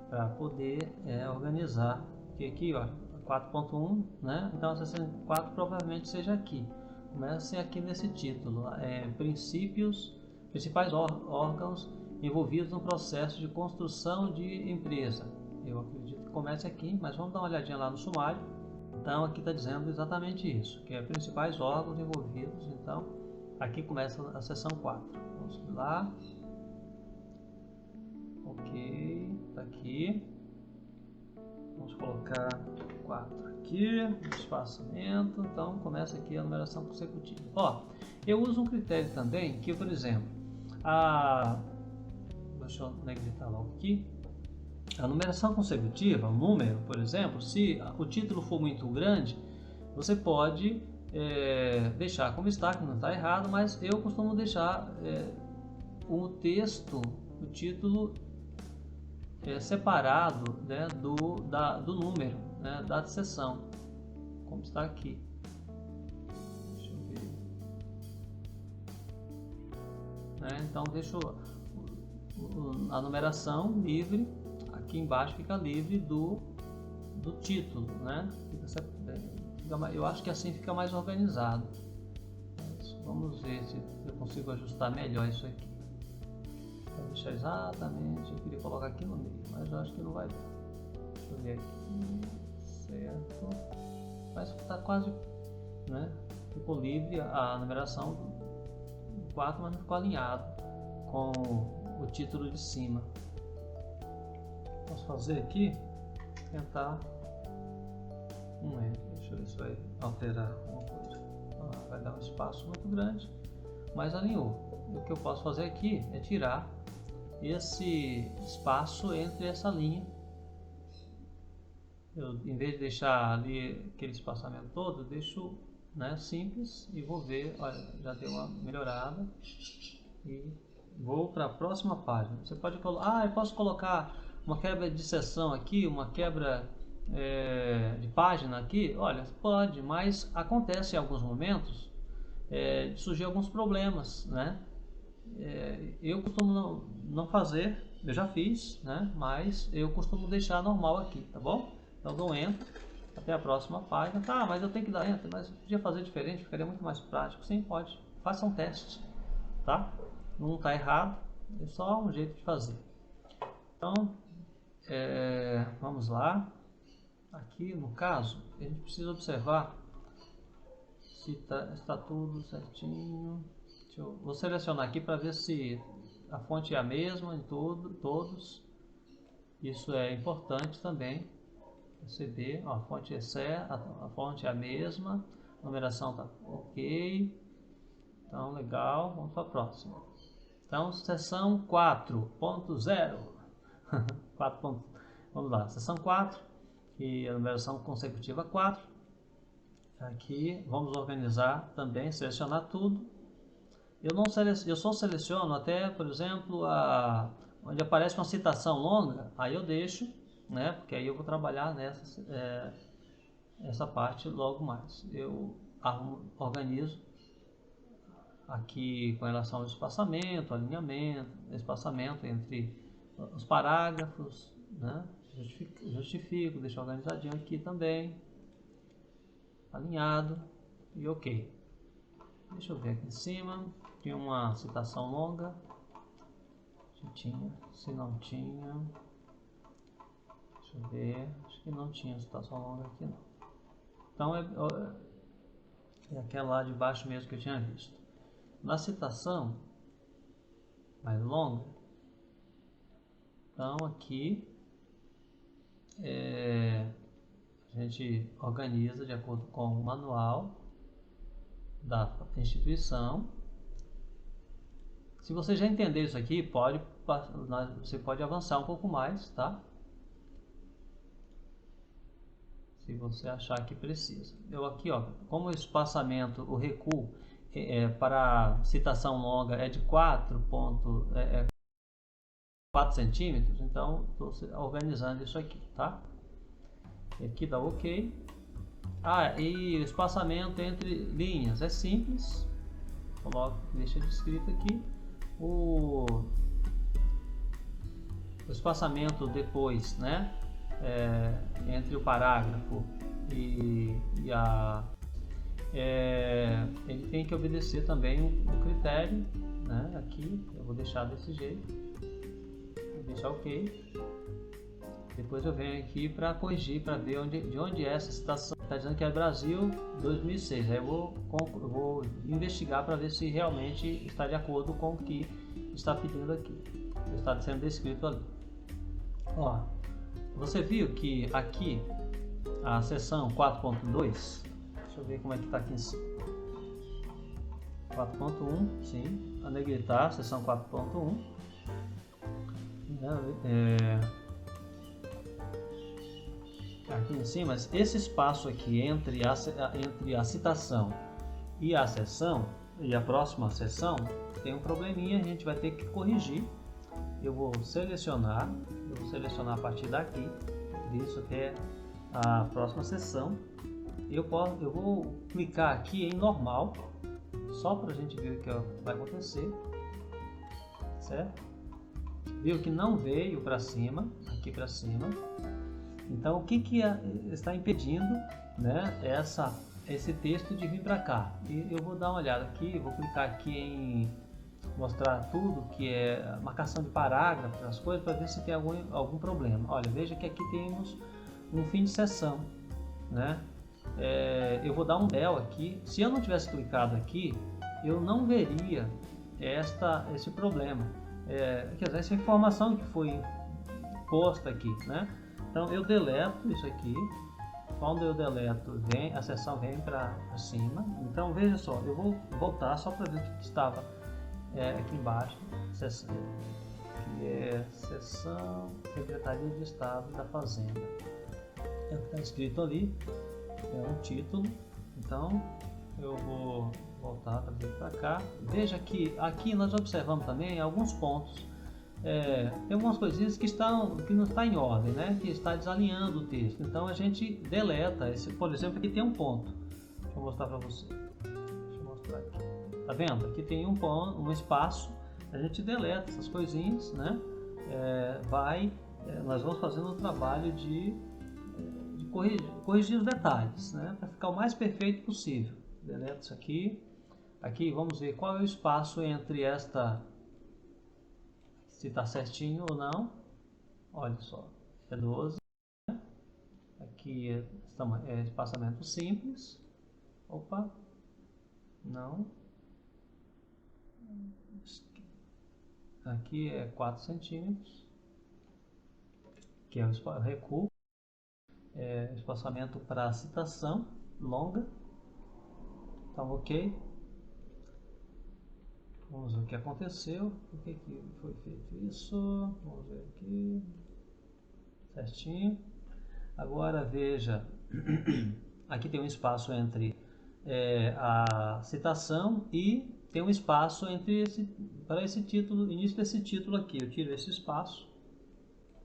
Speaker 1: para poder organizar. Porque aqui, ó, 4.1, né? Então a seção 4 provavelmente seja aqui. Comece aqui nesse título, principais órgãos envolvidos no processo de construção de empresa. Eu acredito que comece aqui, mas vamos dar uma olhadinha lá no sumário. Então aqui está dizendo exatamente isso, que é principais órgãos envolvidos. Então aqui começa a seção 4. Vamos lá. Ok, está aqui. Vamos colocar 4 aqui, espaçamento. Então começa aqui a numeração consecutiva. Ó, eu uso um critério também que, por exemplo, deixa eu negritar logo aqui. A numeração consecutiva, o número, por exemplo, se o título for muito grande, você pode deixar como está, que não está errado, mas eu costumo deixar o texto, o título separado, né, do número, né, da seção, como está aqui. Deixa eu ver. Então deixo a numeração livre, aqui embaixo fica livre do título, né? Eu acho que assim fica mais organizado. Mas vamos ver se eu consigo ajustar melhor isso aqui. Vou deixar exatamente, eu queria colocar aqui no meio, mas eu acho que não vai dar. Deixa eu ver aqui, certo. Mas está quase, né? Ficou livre a numeração do 4, mas não ficou alinhado com o título de cima. Posso fazer aqui, tentar. Deixa eu ver se vai alterar alguma coisa. Vai dar um espaço muito grande, mas alinhou. O que eu posso fazer aqui é tirar esse espaço entre essa linha. Em vez de deixar ali aquele espaçamento todo, eu deixo, né, simples e vou ver. Olha, já deu uma melhorada e vou para a próxima página. Você pode colocar, eu posso colocar uma quebra de seção aqui, uma quebra de página aqui. Olha, pode, mas acontece em alguns momentos de surgir alguns problemas, né? Eu costumo não fazer, eu já fiz, né? Mas eu costumo deixar normal aqui, tá bom? Então dou Enter, até a próxima página. Tá, mas eu tenho que dar Enter, mas eu podia fazer diferente, ficaria muito mais prático. Sim, pode. Faça um teste, tá? Não está errado, é só um jeito de fazer. Então, vamos lá. Aqui no caso, a gente precisa observar se está tudo certinho. Vou selecionar aqui para ver se a fonte é a mesma em todos. Isso é importante também. Perceber, ó, a fonte a fonte é a mesma, a numeração está ok. Então, legal, vamos para a próxima. Então, seção 4.0. Vamos lá, seção 4. que a numeração consecutiva 4. Aqui vamos organizar também, selecionar tudo. Eu só seleciono até, por exemplo, onde aparece uma citação longa, aí eu deixo, né? Porque aí eu vou trabalhar essa parte logo mais. Eu organizo aqui com relação ao espaçamento, alinhamento, espaçamento entre os parágrafos, né? Justifico, deixo organizadinho aqui também, alinhado e ok. Deixa eu ver aqui em cima, tinha uma citação longa, se não tinha, deixa eu ver, acho que não tinha citação longa aqui não. Então é aquela lá de baixo mesmo que eu tinha visto. Na citação mais longa, então aqui a gente organiza de acordo com o manual da instituição. Se você já entendeu isso aqui, você pode avançar um pouco mais, tá? Se você achar que precisa. Eu aqui, ó, como o espaçamento, o recuo para citação longa é de 4 centímetros, então estou organizando isso aqui, tá? E aqui dá ok. E o espaçamento entre linhas é simples. Deixa descrito aqui. O espaçamento depois, né? Entre o parágrafo ele tem que obedecer também o critério, né? Aqui eu vou deixar desse jeito, vou deixar ok. Depois eu venho aqui para corrigir, para ver de onde é essa citação. Está dizendo que é Brasil 2006. Aí eu vou investigar para ver se realmente está de acordo com o que está pedindo aqui, está sendo descrito ali. Ó, você viu que aqui a seção 4.2, deixa eu ver como é que está aqui em cima. 4.1, sim, a negritar, seção 4.1. Aqui em cima, esse espaço aqui entre a citação e a seção, e a próxima seção, tem um probleminha, a gente vai ter que corrigir. Eu vou selecionar a partir daqui, disso até a próxima seção. Eu vou clicar aqui em normal, só para a gente ver o que vai acontecer, certo? Viu que não veio para cima, aqui para cima. Então o que está impedindo, né, esse texto de vir para cá? E eu vou dar uma olhada aqui, vou clicar aqui em mostrar tudo, que é marcação de parágrafos, as coisas, para ver se tem algum problema. Olha, veja que aqui temos um fim de seção, né? Eu vou dar um del aqui. Se eu não tivesse clicado aqui, eu não veria esse problema. Quer dizer, essa informação que foi posta aqui, né? Então eu deleto isso aqui. Quando eu deleto, a seção vem para cima. Então veja só, eu vou voltar só para ver o que estava aqui embaixo. Que é seção Secretaria de Estado da Fazenda. É o que está escrito ali, é um título. Então eu vou voltar para cá. Veja que aqui nós observamos também alguns pontos. Tem algumas coisinhas que não está em ordem, né? Que está desalinhando o texto. Então a gente deleta esse, por exemplo, aqui tem um ponto. Deixa eu mostrar para você. Deixa eu mostrar aqui. Tá vendo? Aqui tem um espaço. A gente deleta essas coisinhas, né? Nós vamos fazendo o trabalho de corrigir os detalhes, né? Para ficar o mais perfeito possível. Deleta isso aqui. Aqui vamos ver qual é o espaço entre se está certinho ou não. Olha só, é 12. Aqui é espaçamento simples. Opa, não. Aqui é 4 centímetros. Que é o recuo. Espaçamento para citação longa. Tá ok. Vamos ver o que aconteceu. Por que foi feito isso? Vamos ver aqui. Certinho. Agora veja, aqui tem um espaço entre a citação e tem um espaço entre para esse título, início desse título aqui. Eu tiro esse espaço,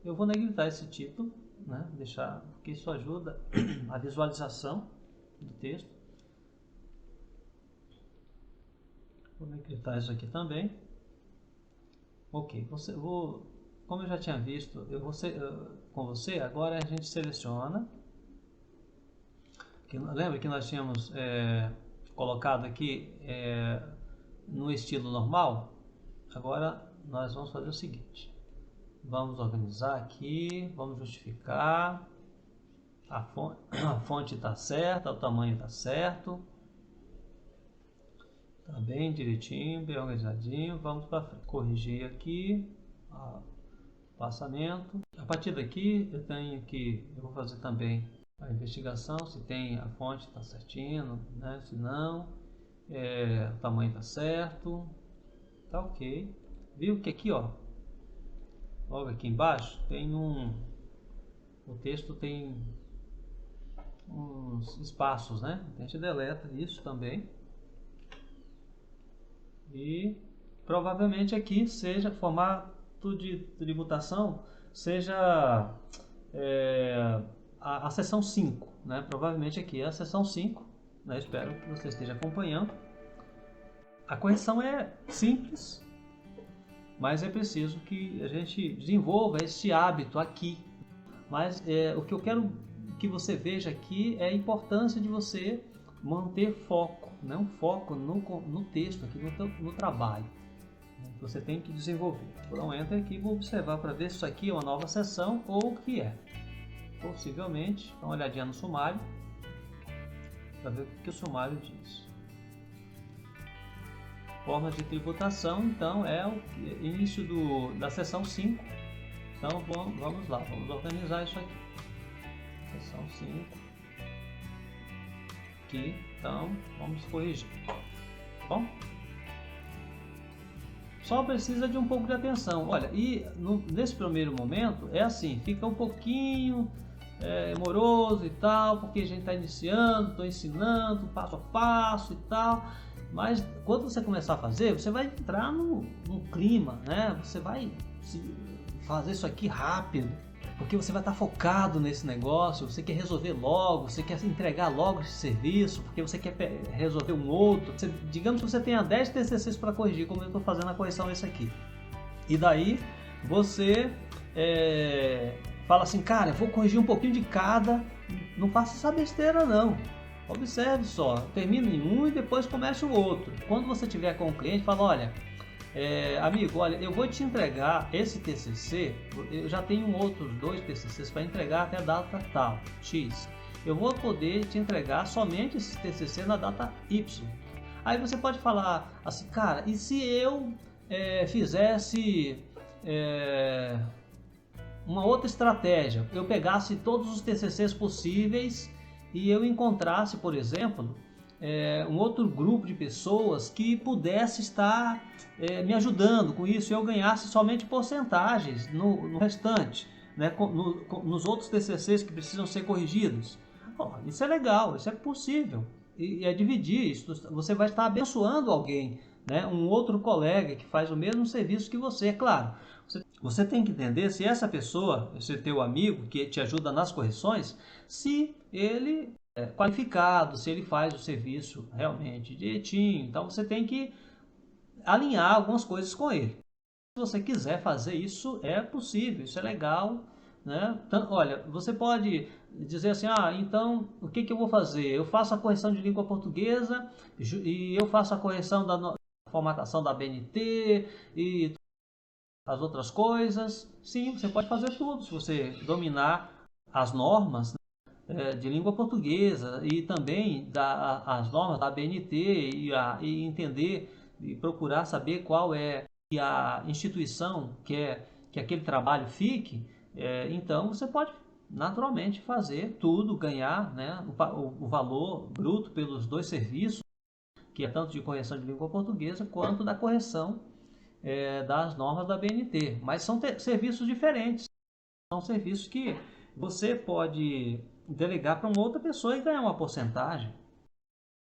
Speaker 1: eu vou negritar esse título, né? Deixar, porque isso ajuda a visualização do texto. Vou negritar isso aqui também. Ok, como eu já tinha visto, com você, agora a gente seleciona. Lembra que nós tínhamos colocado aqui no estilo normal? Agora nós vamos fazer o seguinte. Vamos organizar aqui, vamos justificar. A fonte está certa, o tamanho está certo. Tá bem direitinho, bem organizadinho. Vamos para frente. Corrigir aqui. Passamento. A partir daqui eu vou fazer também a investigação, se tem a fonte está certinho, né? Se não, o tamanho está certo, tá ok. Viu que aqui, ó, logo aqui embaixo tem o texto tem uns espaços, né? A gente deleta isso também. E provavelmente aqui seja formato de tributação, seja a seção 5, né? Provavelmente aqui é a seção 5, né? Espero que você esteja acompanhando. A correção é simples, mas é preciso que a gente desenvolva esse hábito aqui. Mas o que eu quero que você veja aqui é a importância de você manter foco, né? Um foco no texto, aqui no trabalho. Você tem que desenvolver. Vou dar um enter aqui e vou observar para ver se isso aqui é uma nova seção ou o que é. Possivelmente, dá uma olhadinha no sumário para ver o que o sumário diz. Formas de tributação, então, é o início da seção 5. Então, vamos lá, vamos organizar isso aqui. Seção 5. Aqui, então, vamos corrigir. Bom? Só precisa de um pouco de atenção. Olha, e nesse primeiro momento, é assim, fica um pouquinho moroso e tal, porque a gente está iniciando, estou ensinando passo a passo e tal. Mas quando você começar a fazer, você vai entrar no clima, né? Você vai fazer isso aqui rápido, porque você vai estar focado nesse negócio, você quer resolver logo, você quer entregar logo esse serviço, porque você quer resolver um outro. Digamos que você tenha 10 TCCs para corrigir, como eu estou fazendo a correção desse aqui. E daí você fala assim, cara, eu vou corrigir um pouquinho de cada, não faça essa besteira não. Observe só, termina em um e depois começa o outro. Quando você tiver com o cliente, fala, olha, amigo, olha, eu vou te entregar esse TCC, eu já tenho outros 2 TCCs para entregar até a data tal, X. Eu vou poder te entregar somente esse TCC na data Y. Aí você pode falar assim, cara, e se eu fizesse uma outra estratégia? Eu pegasse todos os TCCs possíveis e eu encontrasse, por exemplo, um outro grupo de pessoas que pudesse estar me ajudando com isso, e eu ganhasse somente porcentagens no restante, né, nos outros TCCs que precisam ser corrigidos. Isso é legal, isso é possível, e é dividir isso. Você vai estar abençoando alguém, né, um outro colega que faz o mesmo serviço que você. É claro, você tem que entender se essa pessoa, esse teu amigo que te ajuda nas correções, se ele é qualificado, se ele faz o serviço realmente direitinho. Então você tem que alinhar algumas coisas com ele. Se você quiser fazer isso, é possível, isso é legal, né? Então, olha, você pode dizer assim, então o que eu vou fazer? Eu faço a correção de língua portuguesa e eu faço a correção da formatação da BNT e as outras coisas. Sim, você pode fazer tudo, se você dominar as normas de língua portuguesa e também as normas da BNT e entender e procurar saber qual é a instituição que aquele trabalho fique, então você pode naturalmente fazer tudo, ganhar, né, o valor bruto pelos 2 serviços, que é tanto de correção de língua portuguesa quanto da correção das normas da BNT. Mas são serviços diferentes, são serviços que você pode delegar para uma outra pessoa e ganhar uma porcentagem.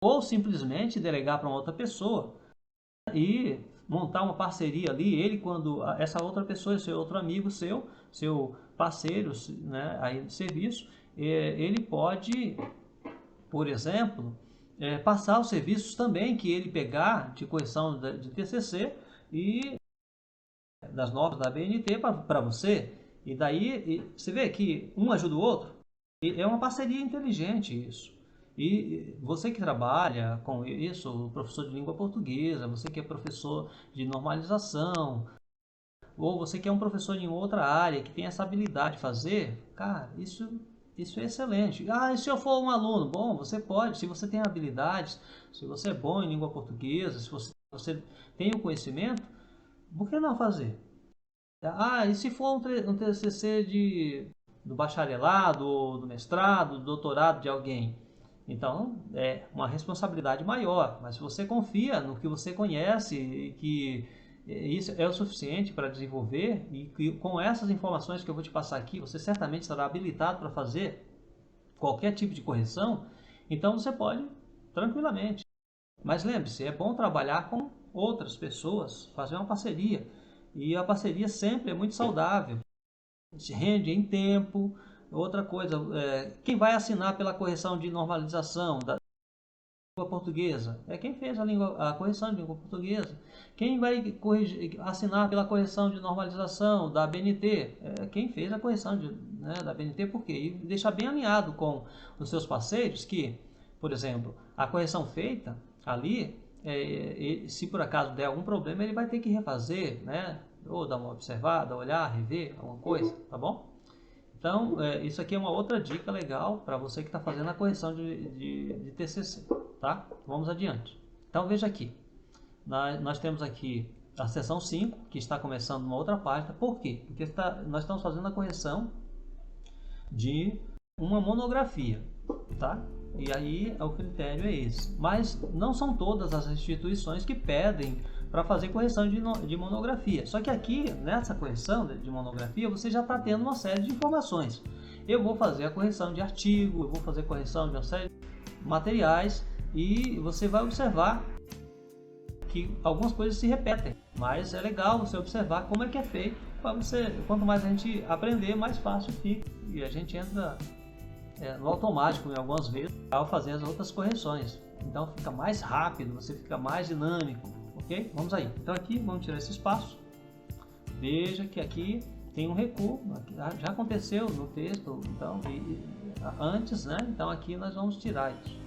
Speaker 1: Ou simplesmente delegar para uma outra pessoa e montar uma parceria ali. Ele, quando essa outra pessoa, esse outro amigo seu parceiro, né, aí de serviço, ele pode, por exemplo, passar os serviços também que ele pegar de correção de TCC e das normas da BNT para você. E daí você vê que um ajuda o outro. E é uma parceria inteligente isso. E você que trabalha com isso, professor de língua portuguesa, você que é professor de normalização, ou você que é um professor em outra área, que tem essa habilidade de fazer, cara, isso é excelente. Ah, e se eu for um aluno? Bom, você pode, se você tem habilidades, se você é bom em língua portuguesa, se você tem o conhecimento, por que não fazer? Ah, e se for um TCC do bacharelado, ou do mestrado, do doutorado de alguém? Então, é uma responsabilidade maior. Mas se você confia no que você conhece e que isso é o suficiente para desenvolver, e que com essas informações que eu vou te passar aqui, você certamente estará habilitado para fazer qualquer tipo de correção, então você pode tranquilamente. Mas lembre-se, é bom trabalhar com outras pessoas, fazer uma parceria. E a parceria sempre é muito saudável, se rende em tempo. Outra coisa, quem vai assinar pela correção de normalização da língua portuguesa? É quem fez a correção de língua portuguesa. Quem vai assinar pela correção de normalização da BNT? É quem fez a correção né, da BNT, por quê? E deixar bem alinhado com os seus parceiros que, por exemplo, a correção feita ali, se por acaso der algum problema, ele vai ter que refazer, né? Ou dar uma observada, olhar, rever, alguma coisa, tá bom? Então, isso aqui é uma outra dica legal para você que está fazendo a correção de TCC, tá? Vamos adiante. Então, veja aqui. Nós temos aqui a seção 5, que está começando uma outra página. Por quê? Porque nós estamos fazendo a correção de uma monografia, tá? E aí o critério é esse. Mas não são todas as instituições que pedem para fazer correção de monografia. Só que aqui, nessa correção de monografia, você já está tendo uma série de informações. Eu vou fazer a correção de artigo, eu vou fazer correção de uma série de materiais e você vai observar que algumas coisas se repetem. Mas é legal você observar como é que é feito, para você, quanto mais a gente aprender, mais fácil fica. E a gente entra no automático em algumas vezes ao fazer as outras correções. Então fica mais rápido, você fica mais dinâmico, ok? Vamos aí. Então aqui vamos tirar esse espaço. Veja que aqui tem um recuo, já aconteceu no texto, então antes, né? Então aqui nós vamos tirar isso.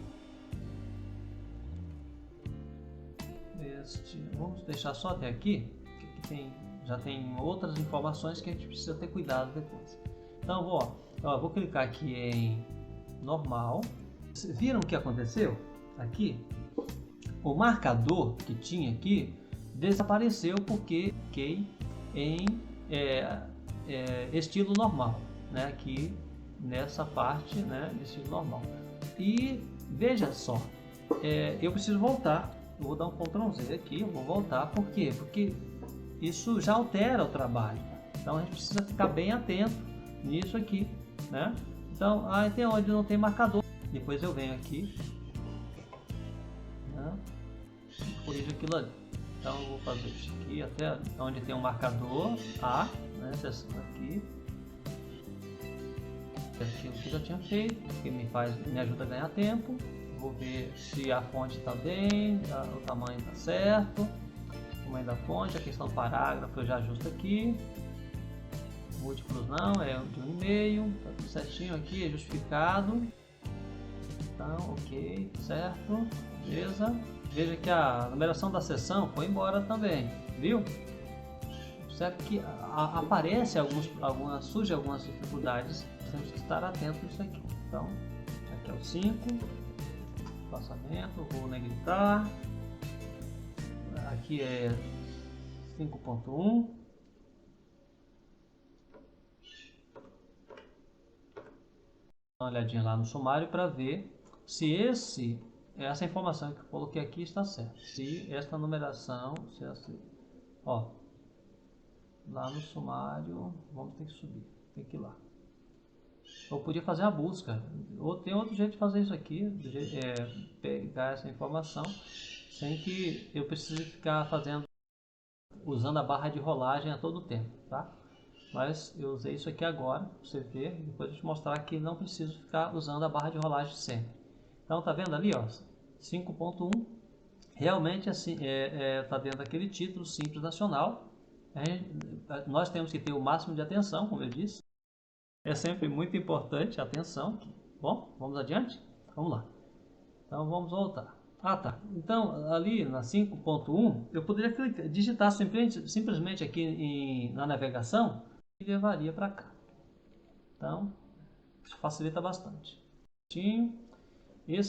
Speaker 1: Vamos deixar só até aqui, que já tem outras informações que a gente precisa ter cuidado depois. Então vou clicar aqui em normal. Viram o que aconteceu? Aqui, o marcador que tinha aqui desapareceu porque fiquei em estilo normal, né? Aqui nessa parte, né? De estilo normal. E veja só, eu preciso voltar. Eu vou dar um Ctrl Z aqui, eu vou voltar. Por quê? Porque isso já altera o trabalho. Então a gente precisa ficar bem atento nisso aqui, né? Então, tem onde não tem marcador. Depois eu venho aqui, né? E corrijo aquilo ali. Então eu vou fazer isso aqui até onde tem um marcador A, né? Seção aqui. Aquilo que eu já tinha feito, que me ajuda a ganhar tempo. Vou ver se a fonte está bem, o tamanho está certo, o tamanho da fonte, a questão do parágrafo eu já ajusto aqui. Múltiplos não, é de 1,5, tá tudo certinho aqui, é justificado. Então, ok, certo, beleza. Veja que a numeração da seção foi embora também, viu? Certo que surgem algumas dificuldades, temos que estar atento a isso aqui. Então, aqui é o 5, espaçamento, vou negritar. Aqui é 5.1. Uma olhadinha lá no sumário para ver se essa informação que eu coloquei aqui está certa. Se esta numeração, lá no sumário, vamos ter que subir, tem que ir lá. Eu podia fazer a busca. Ou tem outro jeito de fazer isso aqui, pegar essa informação sem que eu precise ficar usando a barra de rolagem a todo tempo, tá? Mas eu usei isso aqui agora, para você ver, depois eu te mostrar que não preciso ficar usando a barra de rolagem sempre. Então tá vendo ali, ó, 5.1, realmente assim, tá dentro daquele título Simples Nacional. Nós temos que ter o máximo de atenção, como eu disse. É sempre muito importante a atenção. Bom, vamos adiante? Vamos lá. Então vamos voltar. Ah, tá. Então ali na 5.1 eu poderia digitar simplesmente aqui na navegação e levaria para cá. Então isso facilita bastante.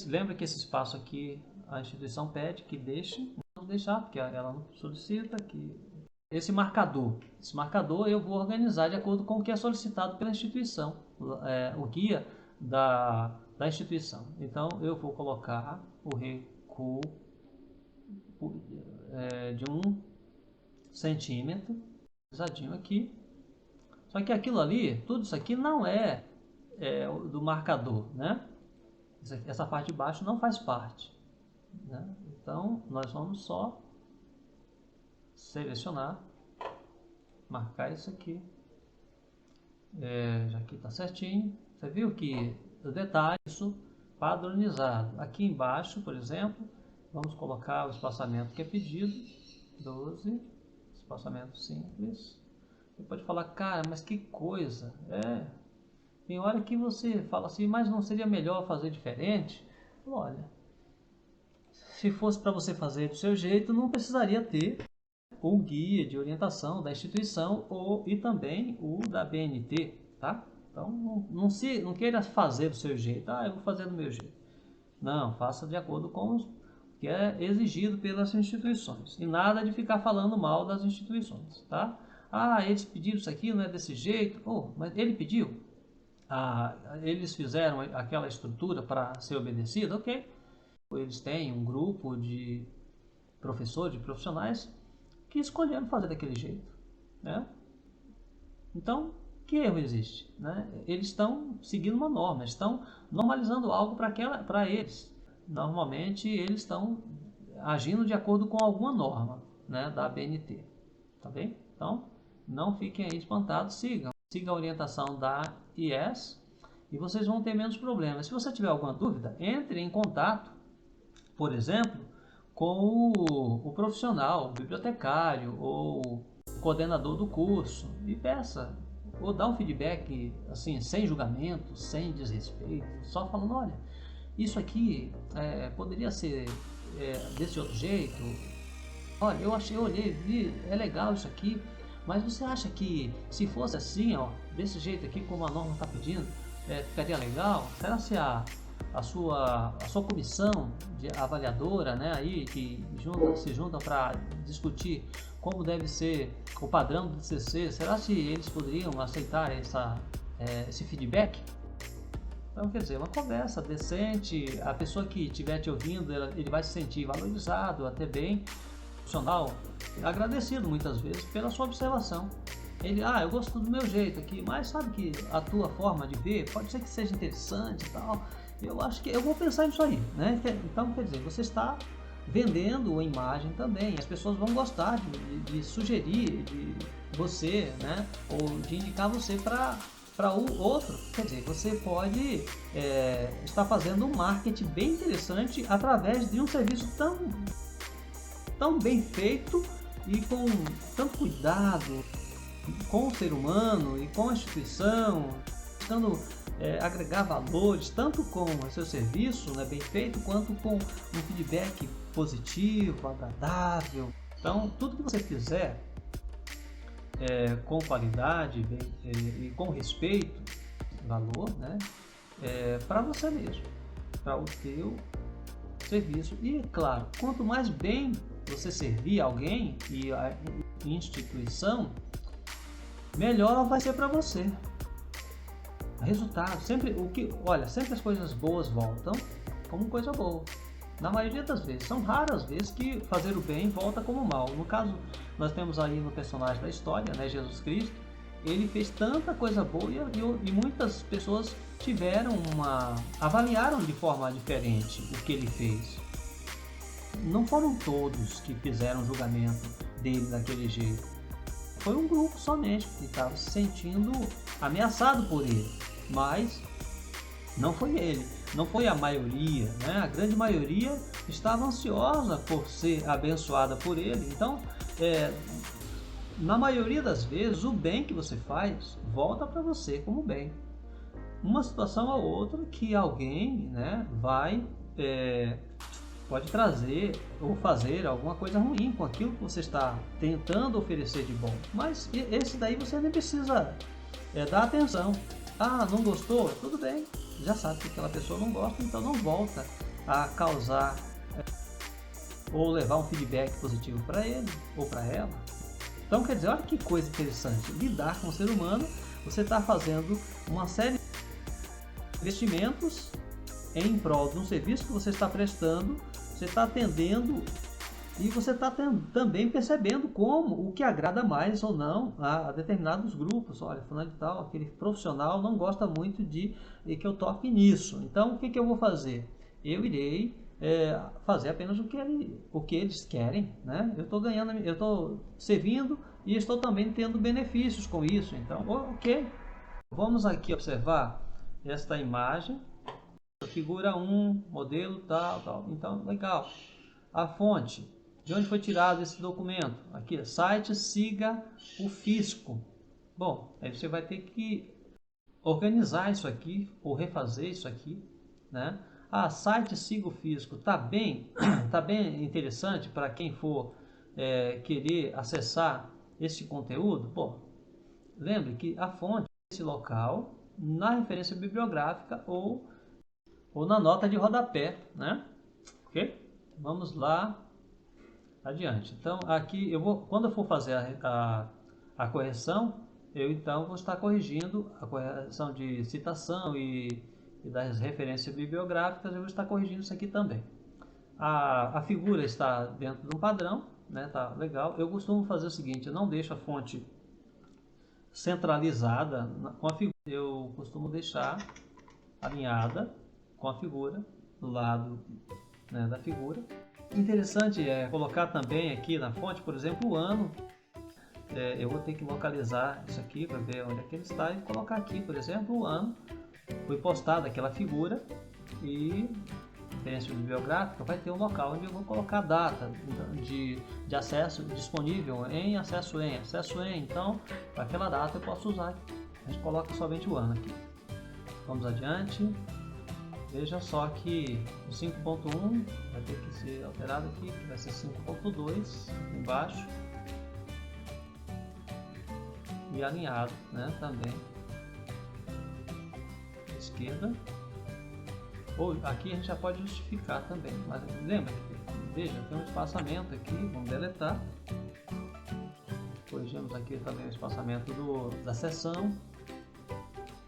Speaker 1: Lembra que esse espaço aqui a instituição pede que deixe, não deixar, porque ela não solicita que esse marcador eu vou organizar de acordo com o que é solicitado pela instituição, o guia da instituição. Então eu vou colocar o recuo de 1 centímetro, pesadinho aqui. Só que aquilo ali, tudo isso aqui não é do marcador, né? Essa parte de baixo não faz parte, né? Então nós vamos só selecionar, marcar isso aqui. Já aqui está certinho. Você viu que o detalhe, isso padronizado. Aqui embaixo, por exemplo, vamos colocar o espaçamento que é pedido, 12, espaçamento simples. Você pode falar, cara, mas que coisa, tem hora que você fala assim, mas não seria melhor fazer diferente? Olha, se fosse para você fazer do seu jeito, não precisaria ter o guia de orientação da instituição e também o da BNT, tá? Então não queira fazer do seu jeito, eu vou fazer do meu jeito. Não, faça de acordo com o que é exigido pelas instituições. E nada de ficar falando mal das instituições, tá? Eles pediram isso aqui, não é desse jeito. Mas ele pediu? Eles fizeram aquela estrutura para ser obedecida? Ok. Eles têm um grupo de professores, de profissionais que escolheram fazer daquele jeito, né? Então, que erro existe, né? Eles estão seguindo uma norma, estão normalizando algo para eles. Normalmente, eles estão agindo de acordo com alguma norma, né, da BNT, tá bem? Então, não fiquem aí espantados, sigam a orientação da IES e vocês vão ter menos problemas. Se você tiver alguma dúvida, entre em contato, por exemplo, com o profissional, o bibliotecário ou o coordenador do curso e peça, ou dá um feedback assim, sem julgamento, sem desrespeito, só falando, olha, isso aqui poderia ser desse outro jeito, olha, eu olhei, vi, é legal isso aqui, mas você acha que se fosse assim, desse jeito aqui, como a norma está pedindo, ficaria legal? Será se a sua comissão de avaliadora, né, aí que se junta para discutir como deve ser o padrão do TCC, será se eles poderiam aceitar esse feedback? Então, quer dizer, uma conversa decente, a pessoa que estiver te ouvindo, ele vai se sentir valorizado, até bem, profissional, agradecido muitas vezes pela sua observação. Ele, eu gosto do meu jeito aqui, mas sabe que a tua forma de ver pode ser que seja interessante e tal. Eu acho que eu vou pensar nisso aí, né? Então, quer dizer, você está vendendo a imagem também. As pessoas vão gostar de sugerir de você, né? Ou de indicar você para o outro. Quer dizer, você pode estar fazendo um marketing bem interessante através de um serviço tão bem feito e com tanto cuidado com o ser humano e com a instituição, tentando agregar valores tanto com o seu serviço, né, bem feito, quanto com um feedback positivo, agradável. Então, tudo que você fizer com qualidade e com respeito, valor, né, para você mesmo, para o teu serviço. E, claro, quanto mais bem você servir alguém e a instituição, melhor vai ser para você. Resultado, sempre as coisas boas voltam como coisa boa. Na maioria das vezes, são raras vezes que fazer o bem volta como mal. No caso, nós temos aí no personagem da história, né, Jesus Cristo, ele fez tanta coisa boa e muitas pessoas avaliaram de forma diferente o que ele fez. Não foram todos que fizeram julgamento dele daquele jeito. Foi um grupo somente que estava se sentindo ameaçado por ele, mas não foi ele, não foi a maioria, né? A grande maioria estava ansiosa por ser abençoada por ele. Então, na maioria das vezes, o bem que você faz volta para você como bem. Uma situação ou outra que alguém, né, pode trazer ou fazer alguma coisa ruim com aquilo que você está tentando oferecer de bom. Mas esse daí você nem precisa dar atenção. Ah, não gostou? Tudo bem. Já sabe que aquela pessoa não gosta, então não volta a causar ou levar um feedback positivo para ele ou para ela. Então, quer dizer, olha que coisa interessante. Lidar com o ser humano, você está fazendo uma série de investimentos em prol de um serviço que você está prestando, você está atendendo e você está também percebendo o que agrada mais ou não a determinados grupos. Olha, fulano de tal, aquele profissional não gosta muito de que eu toque nisso. Então, o que eu vou fazer? Eu irei fazer apenas o que eles querem, né? Eu estou ganhando, eu estou servindo e estou também tendo benefícios com isso. Então, ok. Vamos aqui observar esta imagem. Figura 1, modelo tal. Então, legal. A fonte. De onde foi tirado esse documento? Aqui, site Siga o Fisco. Bom, aí você vai ter que organizar isso aqui ou refazer isso aqui, né? Site Siga o Fisco. Tá bem interessante para quem for querer acessar esse conteúdo. Bom, lembre que a fonte é esse local na referência bibliográfica ou na nota de rodapé, né? Ok? Vamos lá adiante. Então, aqui quando eu for fazer a correção, eu então vou estar corrigindo a correção de citação e das referências bibliográficas, eu vou estar corrigindo isso aqui também. A figura está dentro de um padrão, né? Tá legal. Eu costumo fazer o seguinte, eu não deixo a fonte centralizada com a figura, eu costumo deixar alinhada com a figura do lado, né, da figura. Interessante é colocar também aqui na fonte, por exemplo, o ano. Eu vou ter que localizar isso aqui para ver onde é que ele está e colocar aqui, por exemplo, o ano. Foi postada aquela figura e referência bibliográfica vai ter um local onde eu vou colocar a data de acesso disponível em acesso em. Então, para aquela data eu posso usar. A gente coloca somente o ano aqui. Vamos adiante. Veja só que o 5.1 vai ter que ser alterado aqui, vai ser 5.2 embaixo e alinhado, né, também à esquerda. Ou aqui a gente já pode justificar também, mas lembra que, veja, tem um espaçamento aqui, vamos deletar. Corrigimos aqui também o espaçamento da seção.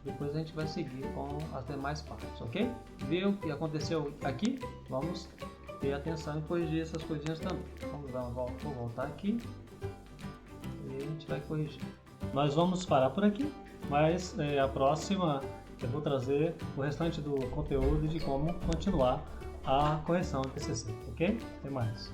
Speaker 1: Depois a gente vai seguir com as demais partes, ok? Viu o que aconteceu aqui? Vamos ter atenção e corrigir essas coisinhas também. Vou voltar aqui e a gente vai corrigir. Nós vamos parar por aqui, mas a próxima eu vou trazer o restante do conteúdo de como continuar a correção do TCC, ok? Até mais!